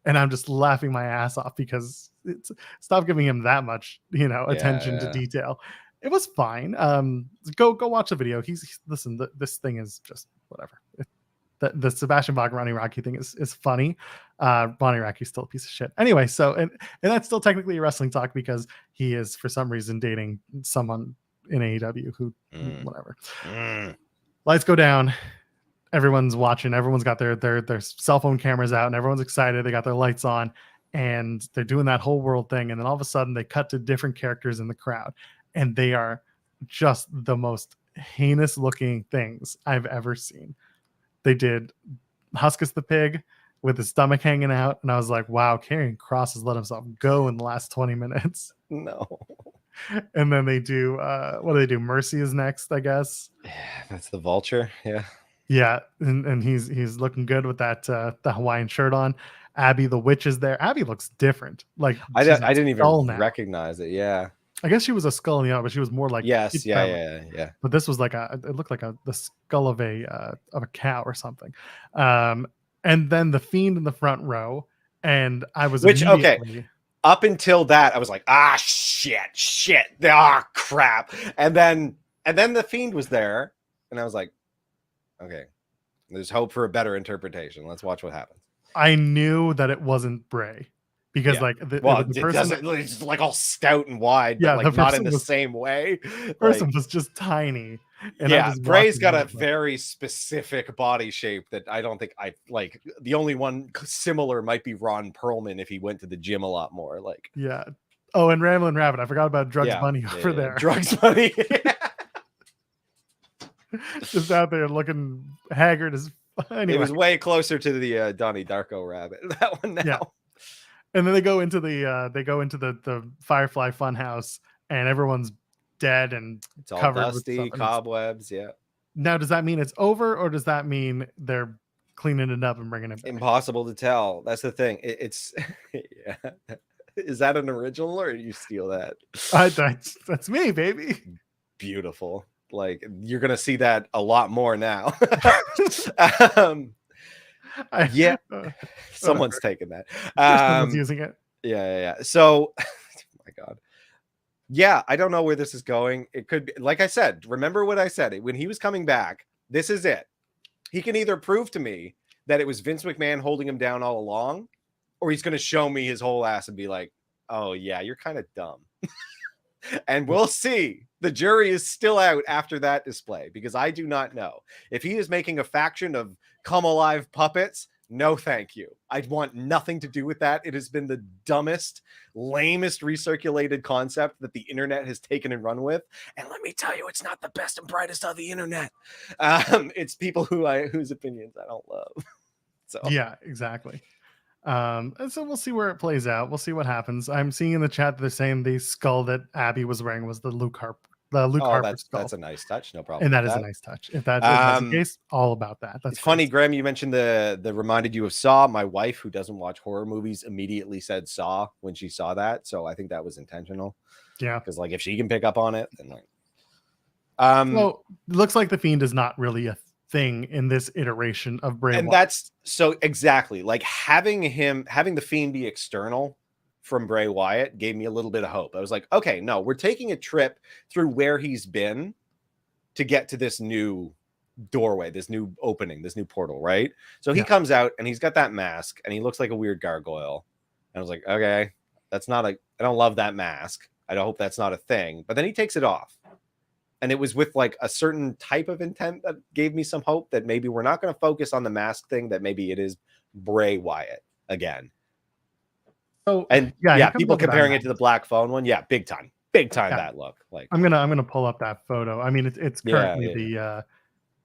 And I'm just laughing my ass off because stop giving him that much, attention to detail. It was fine. Go watch the video. Listen, this thing is just whatever. The Sebastian Bach Ronnie Radke thing is funny. Ronnie Radke's still a piece of shit. Anyway, so and that's still technically a wrestling talk because he is for some reason dating someone in AEW who whatever. Lights go down. Everyone's watching. Everyone's got their cell phone cameras out, and everyone's excited. They got their lights on, and they're doing that whole world thing. And then all of a sudden, they cut to different characters in the crowd, and they are just the most heinous looking things I've ever seen. They did Huskus the Pig with his stomach hanging out, and I was like, wow, Karrion Kross has let himself go in the last 20 minutes. No. And then they do what do they do? Mercy is next, I guess. Yeah, that's the Vulture. Yeah, and he's looking good with that the Hawaiian shirt on. Abby the Witch is there. Abby looks different. Like I didn't even recognize it. Yeah. I guess she was a skull in the other, but she was more like yeah. But this was like it looked like the skull of a cow or something. And then the Fiend in the front row, and I was up until that I was like, shit, crap, and then the Fiend was there, and I was like, okay, there's hope for a better interpretation. Let's watch what happens. I knew that it wasn't Bray. Because the person it's like all stout and wide, but like not in the same way. The person was just tiny. And Bray's got a very specific body shape that I don't think I like. The only one similar might be Ron Perlman if he went to the gym a lot more. Like Oh, and Ramblin' Rabbit. I forgot about Drugs Bunny over there. Drugs Bunny. Just out there looking haggard as anyway. It was way closer to the Donnie Darko Rabbit. That one now. Yeah. And then they go into the Firefly Funhouse, and everyone's dead and it's all covered dusty, with cobwebs. Yeah. Now, does that mean it's over, or does that mean they're cleaning it up and bringing it back? Impossible to tell. That's the thing. It's yeah. Is that an original, or did you steal that? That's me, baby. Beautiful. Like you're gonna see that a lot more now. Someone's taken that. Someone's using it. Yeah. So, oh my God. Yeah, I don't know where this is going. It could be, like I said, remember what I said when he was coming back. This is it. He can either prove to me that it was Vince McMahon holding him down all along, or he's going to show me his whole ass and be like, oh yeah, you're kind of dumb. And we'll see. The jury is still out after that display because I do not know. If he is making a faction of come alive puppets, no thank you. I want nothing to do with that. It has been the dumbest, lamest recirculated concept that the internet has taken and run with. And let me tell you, it's not the best and brightest of the internet. It's people whose opinions I don't love. So yeah, exactly. And so we'll see where it plays out. We'll see what happens. I'm seeing in the chat that they're saying the skull that Abby was wearing was the Luke the Luke Harper skull. That's a nice touch. No problem. And that is a nice touch. If that's the case, all about that. That's it's funny, Graham. You mentioned the reminded you of Saw. My wife, who doesn't watch horror movies, immediately said Saw when she saw that. So I think that was intentional. Yeah, because like if she can pick up on it, then like. So it looks like the Fiend is not really a thing in this iteration of Bray Wyatt. That's so exactly like having the Fiend be external from Bray Wyatt gave me a little bit of hope. I was like, okay, no, we're taking a trip through where he's been to get to this new doorway, this new opening, this new portal, right? So he comes out and he's got that mask and he looks like a weird gargoyle. And I was like, okay, I don't love that mask. I hope that's not a thing. But then he takes it off. And it was with like a certain type of intent that gave me some hope that maybe we're not going to focus on the mask thing, that maybe it is Bray Wyatt again. So and people comparing it to the Black Phone one. Yeah, big time that look. Like I'm gonna pull up that photo. I mean, it's currently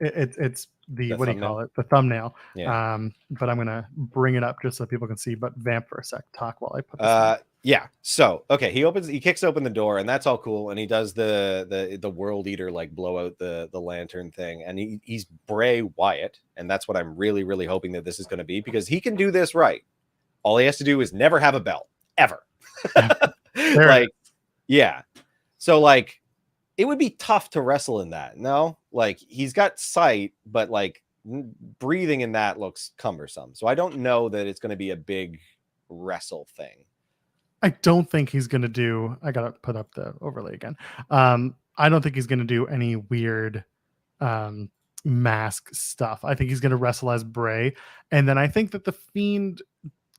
it's the what thumbnail? Do you call it? The thumbnail. Yeah. But I'm gonna bring it up just so people can see. But vamp for a sec. Talk while I put this. Yeah. So okay, he kicks open the door, and that's all cool. And he does the World Eater like blow out the lantern thing, and he's Bray Wyatt, and that's what I'm really really hoping that this is going to be, because he can do this right. All he has to do is never have a belt ever. Like, yeah. So like, it would be tough to wrestle in that. No, like he's got sight, but like breathing in that looks cumbersome. So I don't know that it's going to be a big wrestle thing. I don't think he's going to do, I got to put up the overlay again. I don't think he's going to do any weird mask stuff. I think he's going to wrestle as Bray. And then I think that the Fiend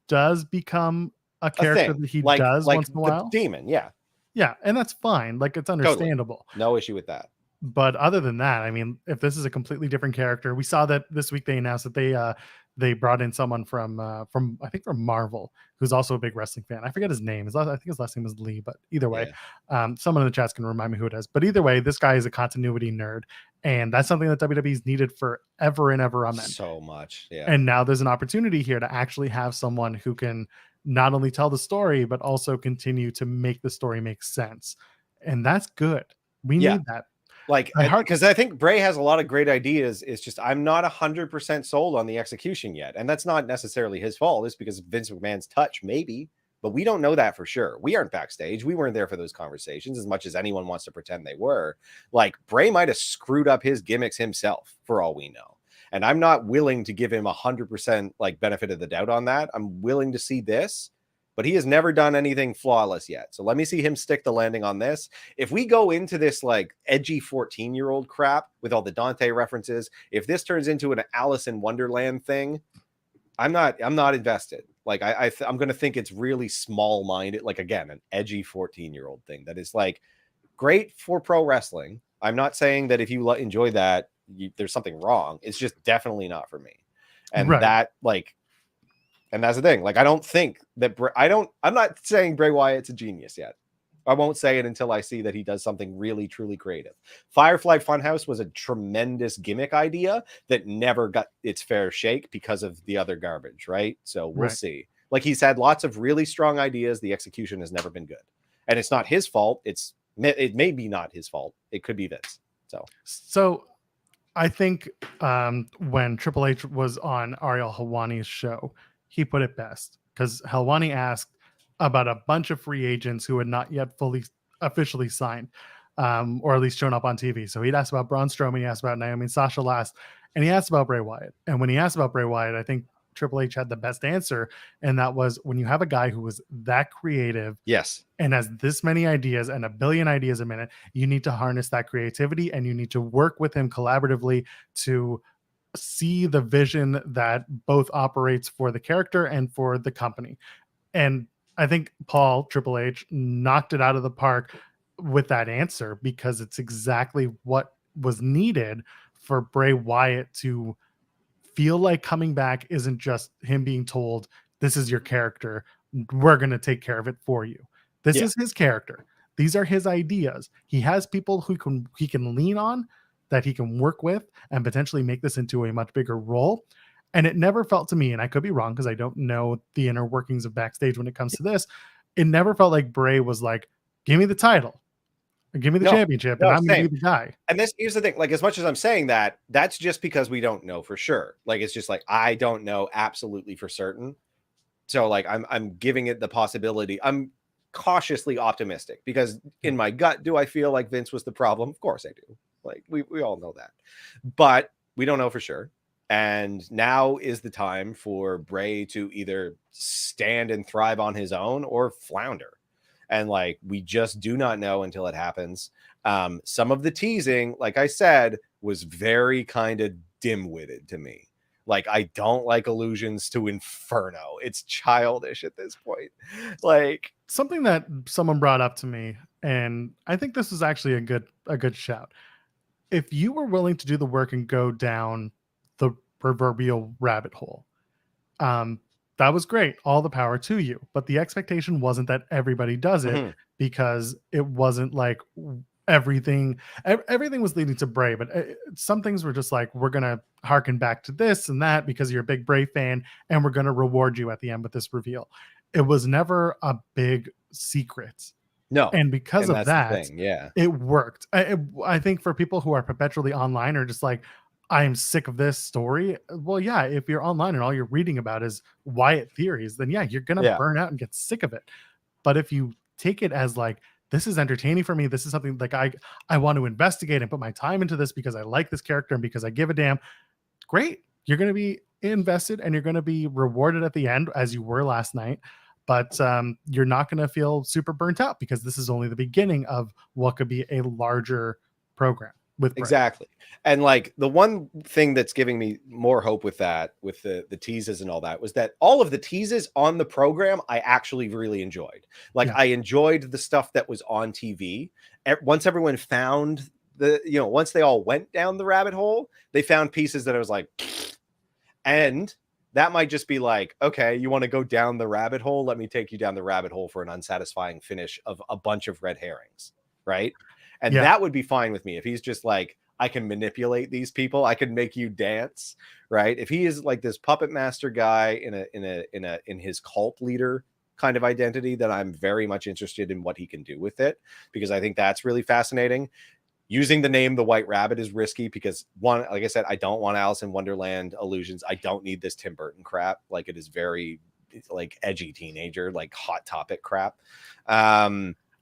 does become a character that he does once in a while. Demon, yeah. Yeah, and that's fine. Like, it's understandable. Totally. No issue with that. But other than that, I mean, if this is a completely different character, we saw that this week they announced that they brought in someone from I think from Marvel, who's also a big wrestling fan. I forget his name. I think his last name is Lee, but either way, someone in the chat's can remind me who it is. But either way, this guy is a continuity nerd, and that's something that WWE's needed forever and ever. So much, yeah. And now there's an opportunity here to actually have someone who can not only tell the story, but also continue to make the story make sense. And that's good. We need that. Like, because I think Bray has a lot of great ideas. It's just I'm not 100% sold on the execution yet. And that's not necessarily his fault. It's because of Vince McMahon's touch, maybe. But we don't know that for sure. We aren't backstage. We weren't there for those conversations as much as anyone wants to pretend they were. Like, Bray might have screwed up his gimmicks himself for all we know. And I'm not willing to give him 100% like benefit of the doubt on that. I'm willing to see this, but he has never done anything flawless yet. So let me see him stick the landing on this. If we go into this like edgy 14-year-old crap with all the Dante references, if this turns into an Alice in Wonderland thing, I'm not invested. Like I'm going to think it's really small-minded, like again, an edgy 14-year-old thing that is like great for pro wrestling. I'm not saying that if you enjoy that, there's something wrong. It's just definitely not for me. And that like, and that's the thing. Like, I don't think that I'm not saying Bray Wyatt's a genius yet. I won't say it until I see that he does something really, truly creative. Firefly Funhouse was a tremendous gimmick idea that never got its fair shake because of the other garbage, right? So we'll see. Like, he's had lots of really strong ideas. The execution has never been good. And it's not his fault. It may be not his fault. It could be Vince. So I think when Triple H was on Ariel Helwani's show, he put it best, because Helwani asked about a bunch of free agents who had not yet fully officially signed, or at least shown up on TV. So he'd asked about Braun Strowman, he asked about Naomi and Sasha last, and he asked about Bray Wyatt. And when he asked about Bray Wyatt, I think Triple H had the best answer, and that was, when you have a guy who was that creative, and has this many ideas and a billion ideas a minute, you need to harness that creativity, and you need to work with him collaboratively to see the vision that both operates for the character and for the company. And I think Triple H knocked it out of the park with that answer, because it's exactly what was needed for Bray Wyatt to feel like coming back isn't just him being told, this is your character, we're going to take care of it for you. This is his character. These are his ideas. He has people who he can lean on, that he can work with, and potentially make this into a much bigger role. And it never felt to me, and I could be wrong because I don't know the inner workings of backstage when it comes to this, it never felt like Bray was like, give me the title, Give me the championship, and I'm going to be the guy. And here's the thing. Like, as much as I'm saying that, that's just because we don't know for sure. Like, it's just like, I don't know absolutely for certain. So like, I'm giving it the possibility. I'm cautiously optimistic because in my gut, do I feel like Vince was the problem? Of course I do. Like, we all know that, but we don't know for sure. And now is the time for Bray to either stand and thrive on his own or flounder. And like, we just do not know until it happens. Some of the teasing, like I said, was very kind of dim-witted to me. Like, I don't like allusions to Inferno. It's childish at this point. Like, something that someone brought up to me, and I think this is actually a good shout. If you were willing to do the work and go down the proverbial rabbit hole, that was great. All the power to you. But the expectation wasn't that everybody does it, because it wasn't like everything was leading to Bray, but some things were just like, we're gonna harken back to this and that because you're a big Bray fan, and we're gonna reward you at the end with this reveal. It was never a big secret. No, and because of that, it worked. I think for people who are perpetually online or just like, I'm sick of this story. Well, yeah, if you're online and all you're reading about is Wyatt theories, then yeah, you're gonna burn out and get sick of it. But if you take it as like, this is entertaining for me, this is something like I want to investigate and put my time into this because I like this character and because I give a damn, great. You're going to be invested and you're going to be rewarded at the end, as you were last night. But you're not going to feel super burnt out because this is only the beginning of what could be a larger program with Bray. Exactly. And like, the one thing that's giving me more hope with that, with the teases and all that, was that all of the teases on the program I actually really enjoyed. Like, I enjoyed the stuff that was on TV. Once everyone found once they all went down the rabbit hole, they found pieces that I was like, and that might just be like, okay, you want to go down the rabbit hole? Let me take you down the rabbit hole for an unsatisfying finish of a bunch of red herrings. Right. And that would be fine with me if he's just like, I can manipulate these people. I can make you dance. Right. If he is like this puppet master guy in his cult leader kind of identity, then I'm very much interested in what he can do with it, because I think that's really fascinating. Using the name The White Rabbit is risky because, one, like I said, I don't want Alice in Wonderland illusions. I don't need this Tim Burton crap. Like, it is very like edgy teenager, like Hot Topic crap.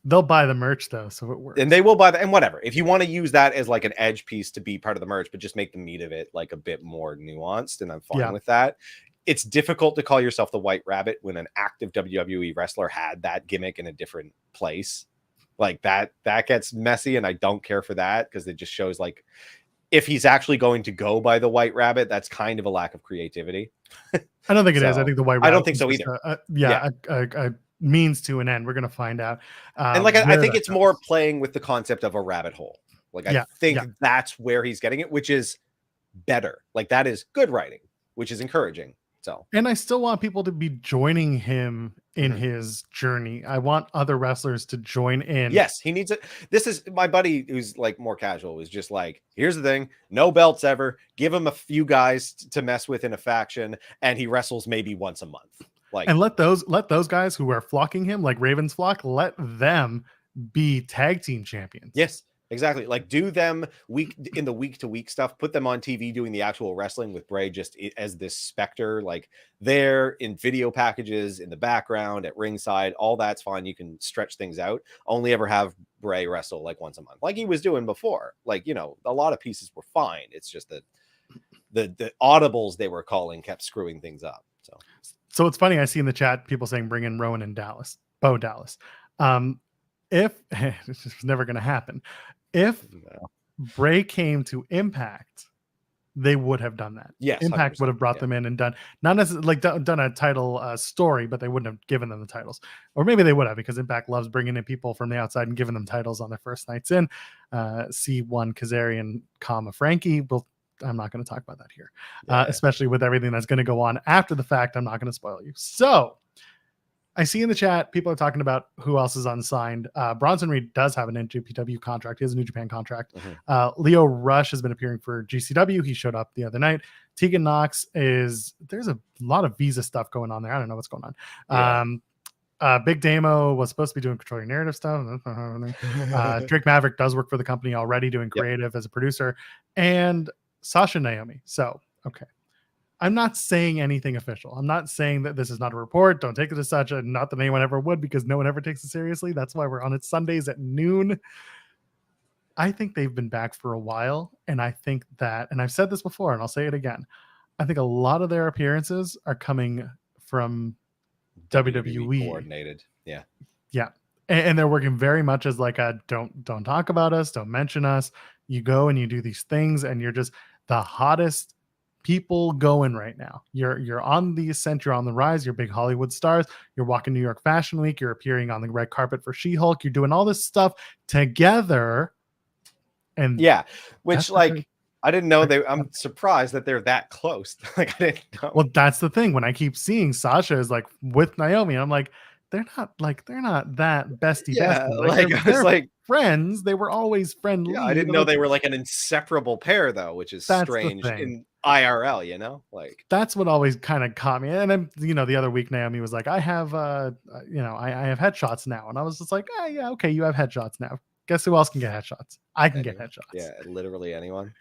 They'll buy the merch though, so it works. And they will buy and whatever. If you want to use that as like an edge piece to be part of the merch, but just make the meat of it like a bit more nuanced, and I'm fine with that. It's difficult to call yourself the White Rabbit when an active WWE wrestler had that gimmick in a different place. Like, that gets messy, and I don't care for that, because it just shows like, if he's actually going to go by the White Rabbit, that's kind of a lack of creativity. I don't think it is. I think the White Rabbit, I don't think so either. A means to an end. We're going to find out. And like, I think it's more playing with the concept of a rabbit hole. Like, I think that's where he's getting it, which is better. Like, that is good writing, which is encouraging. So, and I still want people to be joining him in his journey. I want other wrestlers to join in. Yes, he needs it. This is my buddy who's like more casual, was just like, here's the thing, no belts ever. Give him a few guys to mess with in a faction, and he wrestles maybe once a month. Like, and let those guys who are flocking him like ravens flock, let them be tag team champions. Yes, exactly. Like, do them week to week stuff, put them on TV doing the actual wrestling with Bray just as this specter, like there in video packages in the background at ringside. All that's fine. You can stretch things out. Only ever have Bray wrestle like once a month, like he was doing before. Like, a lot of pieces were fine. It's just that the audibles they were calling kept screwing things up. So it's funny. I see in the chat people saying bring in Rowan and Bo Dallas. If it's never going to happen, if Bray came to Impact, they would have done that. Yes, Impact would have brought them in and done, not necessarily like done a title story, but they wouldn't have given them the titles. Or maybe they would have, because Impact loves bringing in people from the outside and giving them titles on their first nights in. C1 Kazarian, Frankie. I'm not going to talk about that here, especially with everything that's going to go on after the fact. I'm not going to spoil you. So I see in the chat, people are talking about who else is unsigned. Bronson Reed does have an NJPW contract. He has a New Japan contract. Leo Rush has been appearing for GCW. He showed up the other night. Tegan Knox there's a lot of visa stuff going on there. I don't know what's going on. Big Damo was supposed to be doing controlling narrative stuff. Drake Maverick does work for the company already, doing creative as a producer, and Sasha Naomi. So, okay. I'm not saying anything official. I'm not saying that this is not a report. Don't take it as such. Not that anyone ever would, because no one ever takes it seriously. That's why we're on it Sundays at noon. I think they've been back for a while. And I think that, and I've said this before, and I'll say it again, I think a lot of their appearances are coming from WWE coordinated. Yeah. Yeah. And they're working very much as like a don't talk about us, don't mention us. You go and you do these things, and you're just the hottest people going right now. You're on the ascent, you're on the rise, you're big Hollywood stars, you're walking New York Fashion Week, you're appearing on the red carpet for She-Hulk, you're doing all this stuff together. And yeah, which like I didn't know I'm surprised that they're that close. Like I didn't know. Well, that's the thing. When I keep seeing Sasha is like with Naomi, I'm like, they're not that bestie. Yeah, bestie. They're like friends. They were always friendly. Yeah, I didn't know they were like an inseparable pair though, which is strange in IRL, you know? Like that's what always kind of caught me. And then, you know, the other week Naomi was like, I have I have headshots now. And I was just like, yeah, okay, you have headshots now. Guess who else can get headshots? I can get headshots. Yeah, literally anyone.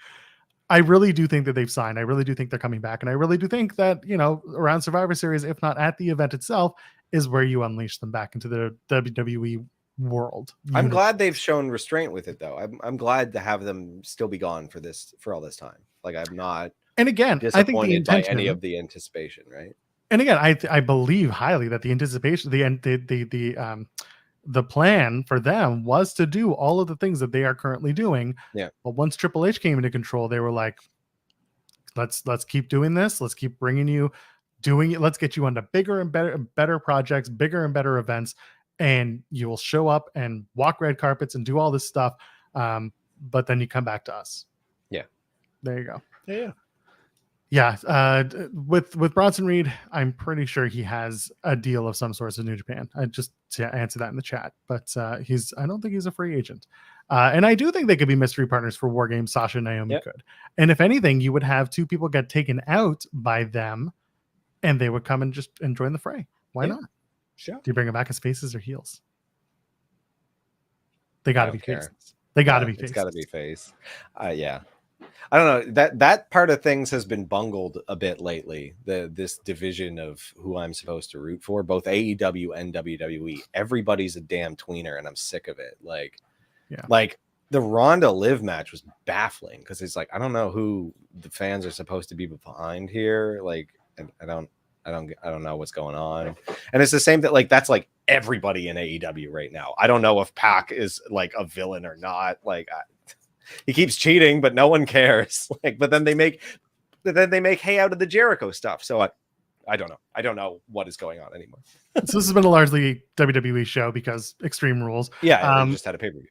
I really do think that they've signed. I really do think they're coming back. And I really do think that, you know, around Survivor Series, if not at the event itself, is where you unleash them back into the WWE world. I'm glad they've shown restraint with it, though. I'm glad to have them still be gone for all this time. Like I'm not. And again, I think the intention, by any of the anticipation, right? And again, I believe highly that the anticipation, the plan for them was to do all of the things that they are currently doing. Yeah. But once Triple H came into control, they were like, let's keep doing this. Let's keep bringing you doing it. Let's get you onto bigger and better projects, bigger and better events, and you will show up and walk red carpets and do all this stuff. But then you come back to us. Yeah. There you go. Yeah. Yeah, with Bronson Reed, I'm pretty sure he has a deal of some sort with New Japan. I just to answer that in the chat, but I don't think he's a free agent, and I do think they could be mystery partners for War Games. Sasha and Naomi could, and if anything, you would have two people get taken out by them, and they would come and just join the fray. Why not? Sure. Do you bring them back as faces or heels? They got to be faces. They got to be faces. It's got to be face. Yeah. I don't know, that part of things has been bungled a bit lately. This division of who I'm supposed to root for, both AEW and WWE. Everybody's a damn tweener, and I'm sick of it. Like the Ronda Liv match was baffling because it's like I don't know who the fans are supposed to be behind here. Like I don't know what's going on. And it's the same that like that's like everybody in AEW right now. I don't know if Pac is like a villain or not. Like he keeps cheating, but no one cares. Like, but then they make hay out of the Jericho stuff. So I don't know. I don't know what is going on anymore. So this has been a largely WWE show because Extreme Rules. Yeah, they just had a pay-per-view.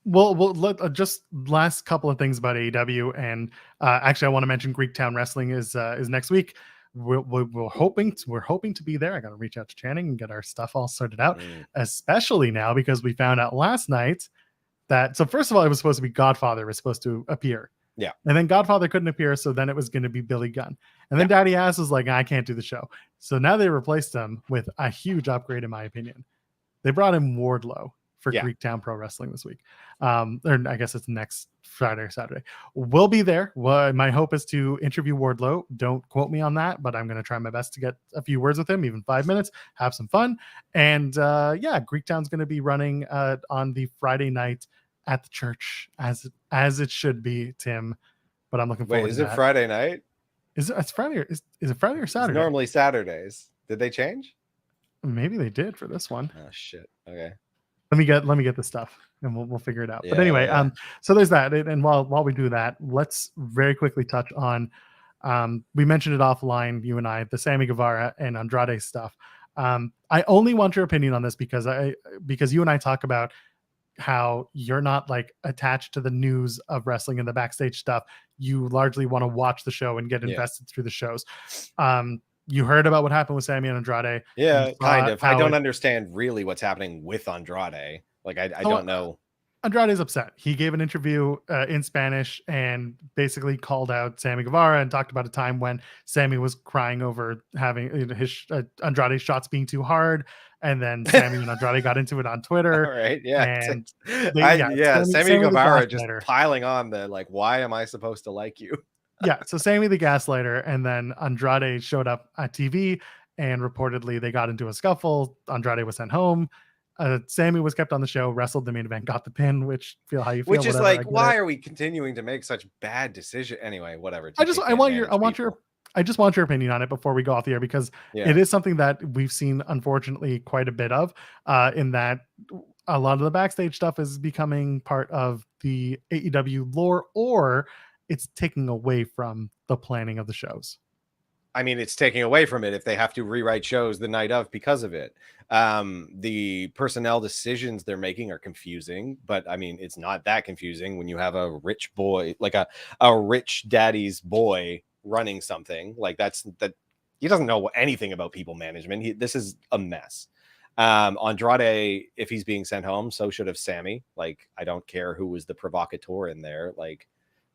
Well, let just last couple of things about AEW, and actually, I want to mention GREEKTOWN Wrestling is next week. We're hoping to be there. I got to reach out to Channing and get our stuff all sorted out, especially now because we found out last night. So first of all, it was supposed to be Godfather was supposed to appear. Yeah. And then Godfather couldn't appear. So then it was going to be Billy Gunn. And then Daddy Ass was like, I can't do the show. So now they replaced him with a huge upgrade, in my opinion. They brought in Wardlow for GREEKTOWN Pro Wrestling this week. Or I guess it's next Friday or Saturday. We'll be there. Well, my hope is to interview Wardlow. Don't quote me on that, but I'm going to try my best to get a few words with him, even 5 minutes, have some fun. And GREEKTOWN's going to be running on the Friday night at the church as it should be, Tim. But I'm looking forward to that. Is it Friday night? Is it Friday or is it Friday or Saturday? It's normally Saturdays. Did they change? Maybe they did for this one. Oh shit. Okay. Let me get the stuff and we'll figure it out. But anyway, so there's that. And while we do that, let's very quickly touch on we mentioned it offline, you and I, the Sammy Guevara and Andrade stuff. I only want your opinion on this because you and I talk about how you're not like attached to the news of wrestling and the backstage stuff. You largely want to watch the show and get invested through the shows. You heard about what happened with Sammy and Andrade. Yeah, kind of. I don't understand really what's happening with Andrade. Like I don't know. Andrade's upset. He gave an interview in Spanish and basically called out Sammy Guevara and talked about a time when Sammy was crying over having his Andrade's shots being too hard, and then Sammy and Andrade got into it on Twitter. All right, yeah, and Sammy Guevara just piling on the like, why am I supposed to like you? Yeah, so Sammy the gaslighter, and then Andrade showed up at TV, and reportedly they got into a scuffle. Andrade was sent home. Sammy was kept on the show, wrestled the main event, got the pin, which feel how you feel. Which is like, why are we continuing to make such bad decisions? Anyway, whatever. I just want your opinion on it before we go off the air, because it is something that we've seen, unfortunately, quite a bit of, in that a lot of the backstage stuff is becoming part of the AEW lore, or it's taking away from the planning of the shows. I mean, it's taking away from it if they have to rewrite shows the night of because of it. The personnel decisions they're making are confusing, but I mean, it's not that confusing when you have a rich boy, like a rich daddy's boy running something like that. He doesn't know anything about people management. This is a mess. Andrade, if he's being sent home, so should have Sammy. Like, I don't care who was the provocateur in there. Like,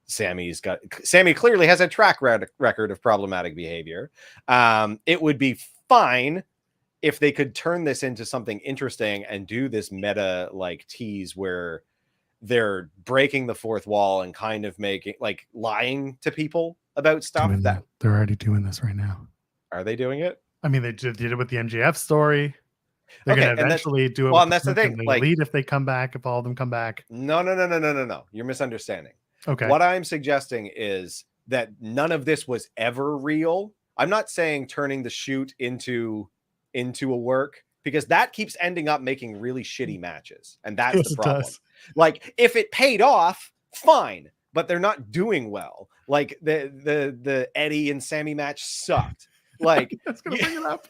Sammy clearly has a track record of problematic behavior. It would be fine if they could turn this into something interesting and do this meta like tease where they're breaking the fourth wall and kind of making like lying to people about stuff. They're already doing this right now. Are they doing it? I mean, they did it with the MJF story. They're going to eventually do it. Well, and that's the thing. Like, lead if they come back, if all of them come back. No. You're misunderstanding. Okay. What I'm suggesting is that none of this was ever real. I'm not saying turning the shoot into a work, because that keeps ending up making really shitty matches. And that's the problem. Like, if it paid off, fine, but they're not doing well. Like the Eddie and Sammy match sucked. Like, that's gonna bring it up.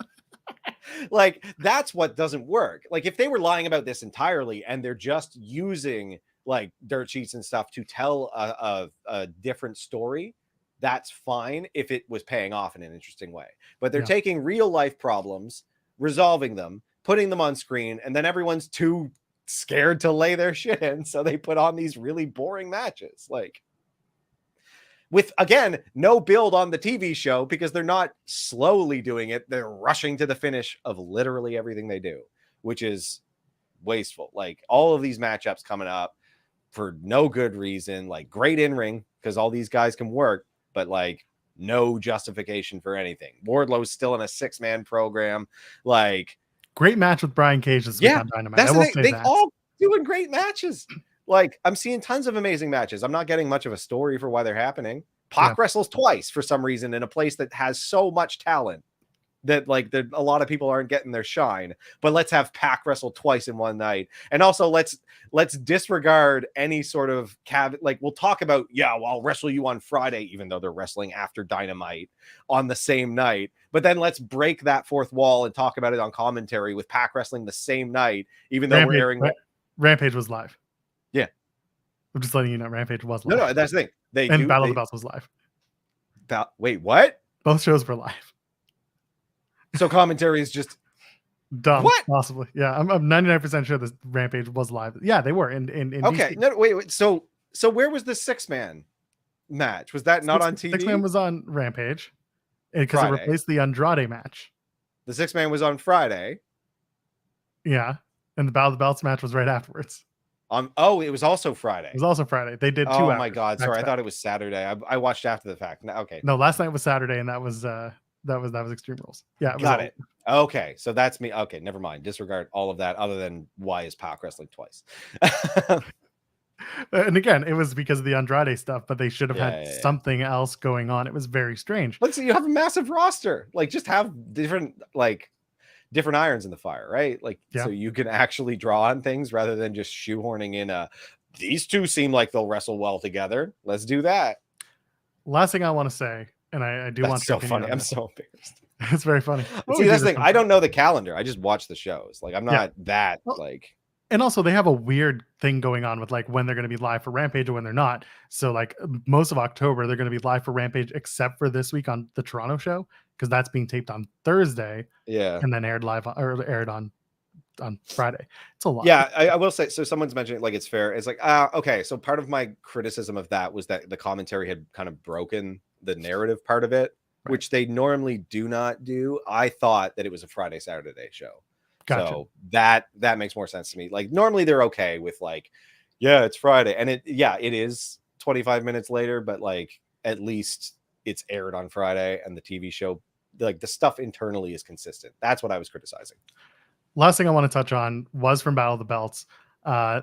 Like, that's what doesn't work. Like, if they were lying about this entirely and they're just using like dirt sheets and stuff to tell a different story, that's fine if it was paying off in an interesting way. But they're taking real life problems, resolving them, putting them on screen, and then everyone's too scared to lay their shit in, so they put on these really boring matches, like with, again, no build on the TV show, because they're not slowly doing it, they're rushing to the finish of literally everything they do, which is wasteful. Like, all of these matchups coming up for no good reason, like great in-ring because all these guys can work, but like no justification for anything. Wardlow's still in a 6-man program. Like, great match with Brian Cage this week on Dynamite. That's the thing. They all doing great matches. Like, I'm seeing tons of amazing matches. I'm not getting much of a story for why they're happening. Pac wrestles twice for some reason in a place that has so much talent that like a lot of people aren't getting their shine, but let's have Pac wrestle twice in one night. And also let's disregard any sort of like, we'll talk about, well, I'll wrestle you on Friday, even though they're wrestling after Dynamite on the same night. But then let's break that fourth wall and talk about it on commentary with Pac wrestling the same night, even though we're airing. Rampage was live. Yeah. I'm just letting you know Rampage was live. No, that's the thing. Battle of the Belts was live. Wait, what? Both shows were live. So commentary is just dumb. What? Possibly. Yeah, I'm 99% sure this Rampage was live. Yeah, they were in okay. DC. No, wait. So where was the 6-man match? Was that not on TV? 6-man was on Rampage because it replaced the Andrade match. The 6-man was on Friday. Yeah, and the Battle of the Belts match was right afterwards. It was also Friday. It was also Friday. They did 2 hours. Oh my god, sorry. I thought it was Saturday. I watched after the fact. Okay. No, last night was Saturday, and that was Extreme Rules. Yeah, got it. Okay, so that's me. Okay, never mind. Disregard all of that. Other than why is Pac wrestling twice? And again, it was because of the Andrade stuff, but they should have had something else going on. It was very strange. Let's see. You have a massive roster. Like, just have different irons in the fire, right? Like, so you can actually draw on things rather than just shoehorning in these two seem like they'll wrestle well together. Let's do that. Last thing I want to say. And I do want to. So funny. I'm so embarrassed. It's very funny. See, that's the thing. I don't know the calendar. I just watch the shows. Like, I'm not that like. And also, they have a weird thing going on with like when they're going to be live for Rampage or when they're not. So like most of October, they're going to be live for Rampage, except for this week on the Toronto show, because that's being taped on Thursday. Yeah. And then aired on on Friday. It's a lot. Yeah, I will say, so someone's mentioning like it's fair. It's like, okay. So part of my criticism of that was that the commentary had kind of broken the narrative part of it, right, which they normally do not do. I thought that it was a Friday, Saturday show. Gotcha. So that makes more sense to me. Like normally they're okay with like, yeah, it's Friday. And it is 25 minutes later, but like at least it's aired on Friday and the TV show, like the stuff internally is consistent. That's what I was criticizing. Last thing I want to touch on was from Battle of the Belts.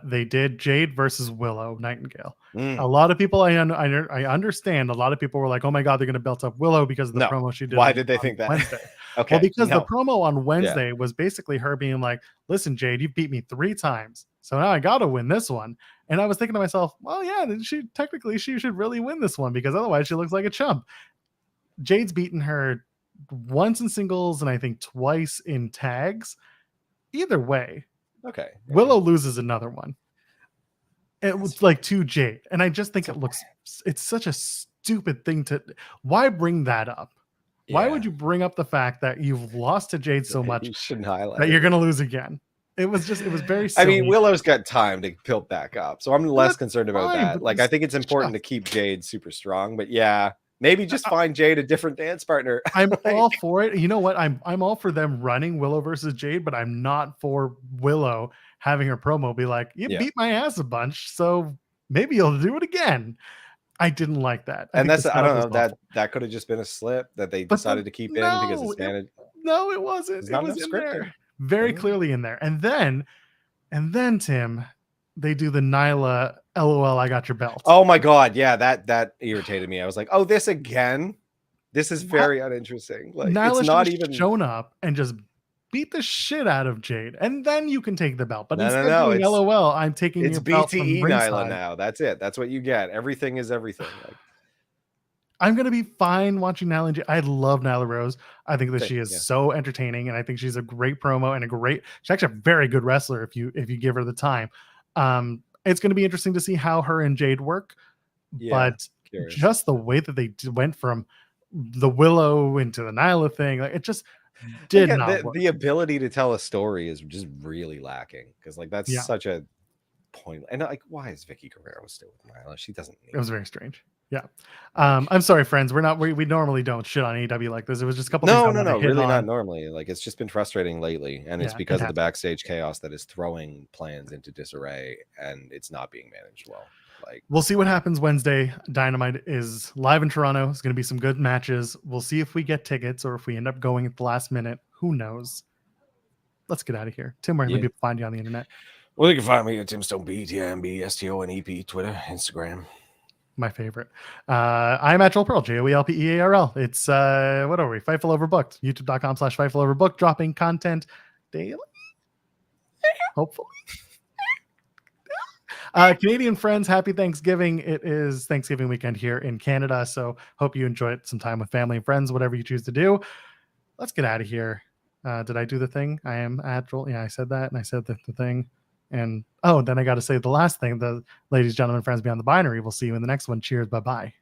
They did Jade versus Willow Nightingale. A lot of people, I understand. A lot of people were like, "Oh my god, they're going to belt up Willow because of the promo she did." Why did they think that? Wednesday. Okay, well, because the promo on Wednesday was basically her being like, "Listen, Jade, you beat me 3 times, so now I got to win this one." And I was thinking to myself, "Well, yeah, she should really win this one because otherwise she looks like a chump." Jade's beaten her once in singles and I think twice in tags. Either way, okay, Willow loses another one. It was like to Jade, and I just think it's such a stupid thing to. Why bring that up? Yeah. Why would you bring up the fact that you've lost to Jade so much that you're going to lose again? It was very silly. I mean, Willow's got time to build back up, so I'm less concerned about that. Like, I think it's important to keep Jade super strong, but yeah. Maybe just find Jade a different dance partner. I'm all for it. You know what? I'm all for them running Willow versus Jade, but I'm not for Willow having her promo be like, "You beat my ass a bunch, so maybe you'll do it again." I didn't like that. And I don't know, that could have just been a slip that they decided to keep in because it's managed. No, it wasn't. It was in there. Very clearly in there. And then Tim, they do the Nyla LOL I got your belt. Oh my god, yeah, that irritated me. I was like, oh, this again? This is very uninteresting. Like Nyla it's not even shown up and just beat the shit out of Jade, and then you can take the belt. But instead of doing LOL, I'm taking your belt from BTE Nyla now. That's it. That's what you get. Everything is everything. Like I'm gonna be fine watching Nyla and Jade. I love Nyla Rose. I think that she is so entertaining, and I think she's a great promo and she's actually a very good wrestler if you give her the time. It's going to be interesting to see how her and Jade work, but just the way that they went from the Willow into the Nyla thing, like it just did not work. The ability to tell a story is just really lacking because like that's such a point. And like, why is Vicky Guerrero still with Nyla? She doesn't need it was very strange. Yeah. I'm sorry, friends. We normally don't shit on AEW like this. It was just a couple No, really not normally. Like it's just been frustrating lately. And it's because of the backstage chaos that is throwing plans into disarray and it's not being managed well. Like we'll see what happens Wednesday. Dynamite is live in Toronto. It's gonna be some good matches. We'll see if we get tickets or if we end up going at the last minute. Who knows? Let's get out of here. Tim, where can people find you on the internet? Well, you can find me at Tim Stone B, TIMB, STONEP, Twitter, Instagram. My favorite. I'm at Joel Pearl, JOELPEARL. It's what are we? Fightful Overbooked. YouTube.com/Fightful Overbooked. Dropping content daily. Hopefully. Canadian friends, happy Thanksgiving. It is Thanksgiving weekend here in Canada. So hope you enjoyed some time with family and friends, whatever you choose to do. Let's get out of here. Did I do the thing? I am at Joel. Yeah, I said that. And I said the thing. And then I got to say the last thing, the ladies, gentlemen, friends beyond the binary. We'll see you in the next one. Cheers. Bye-bye.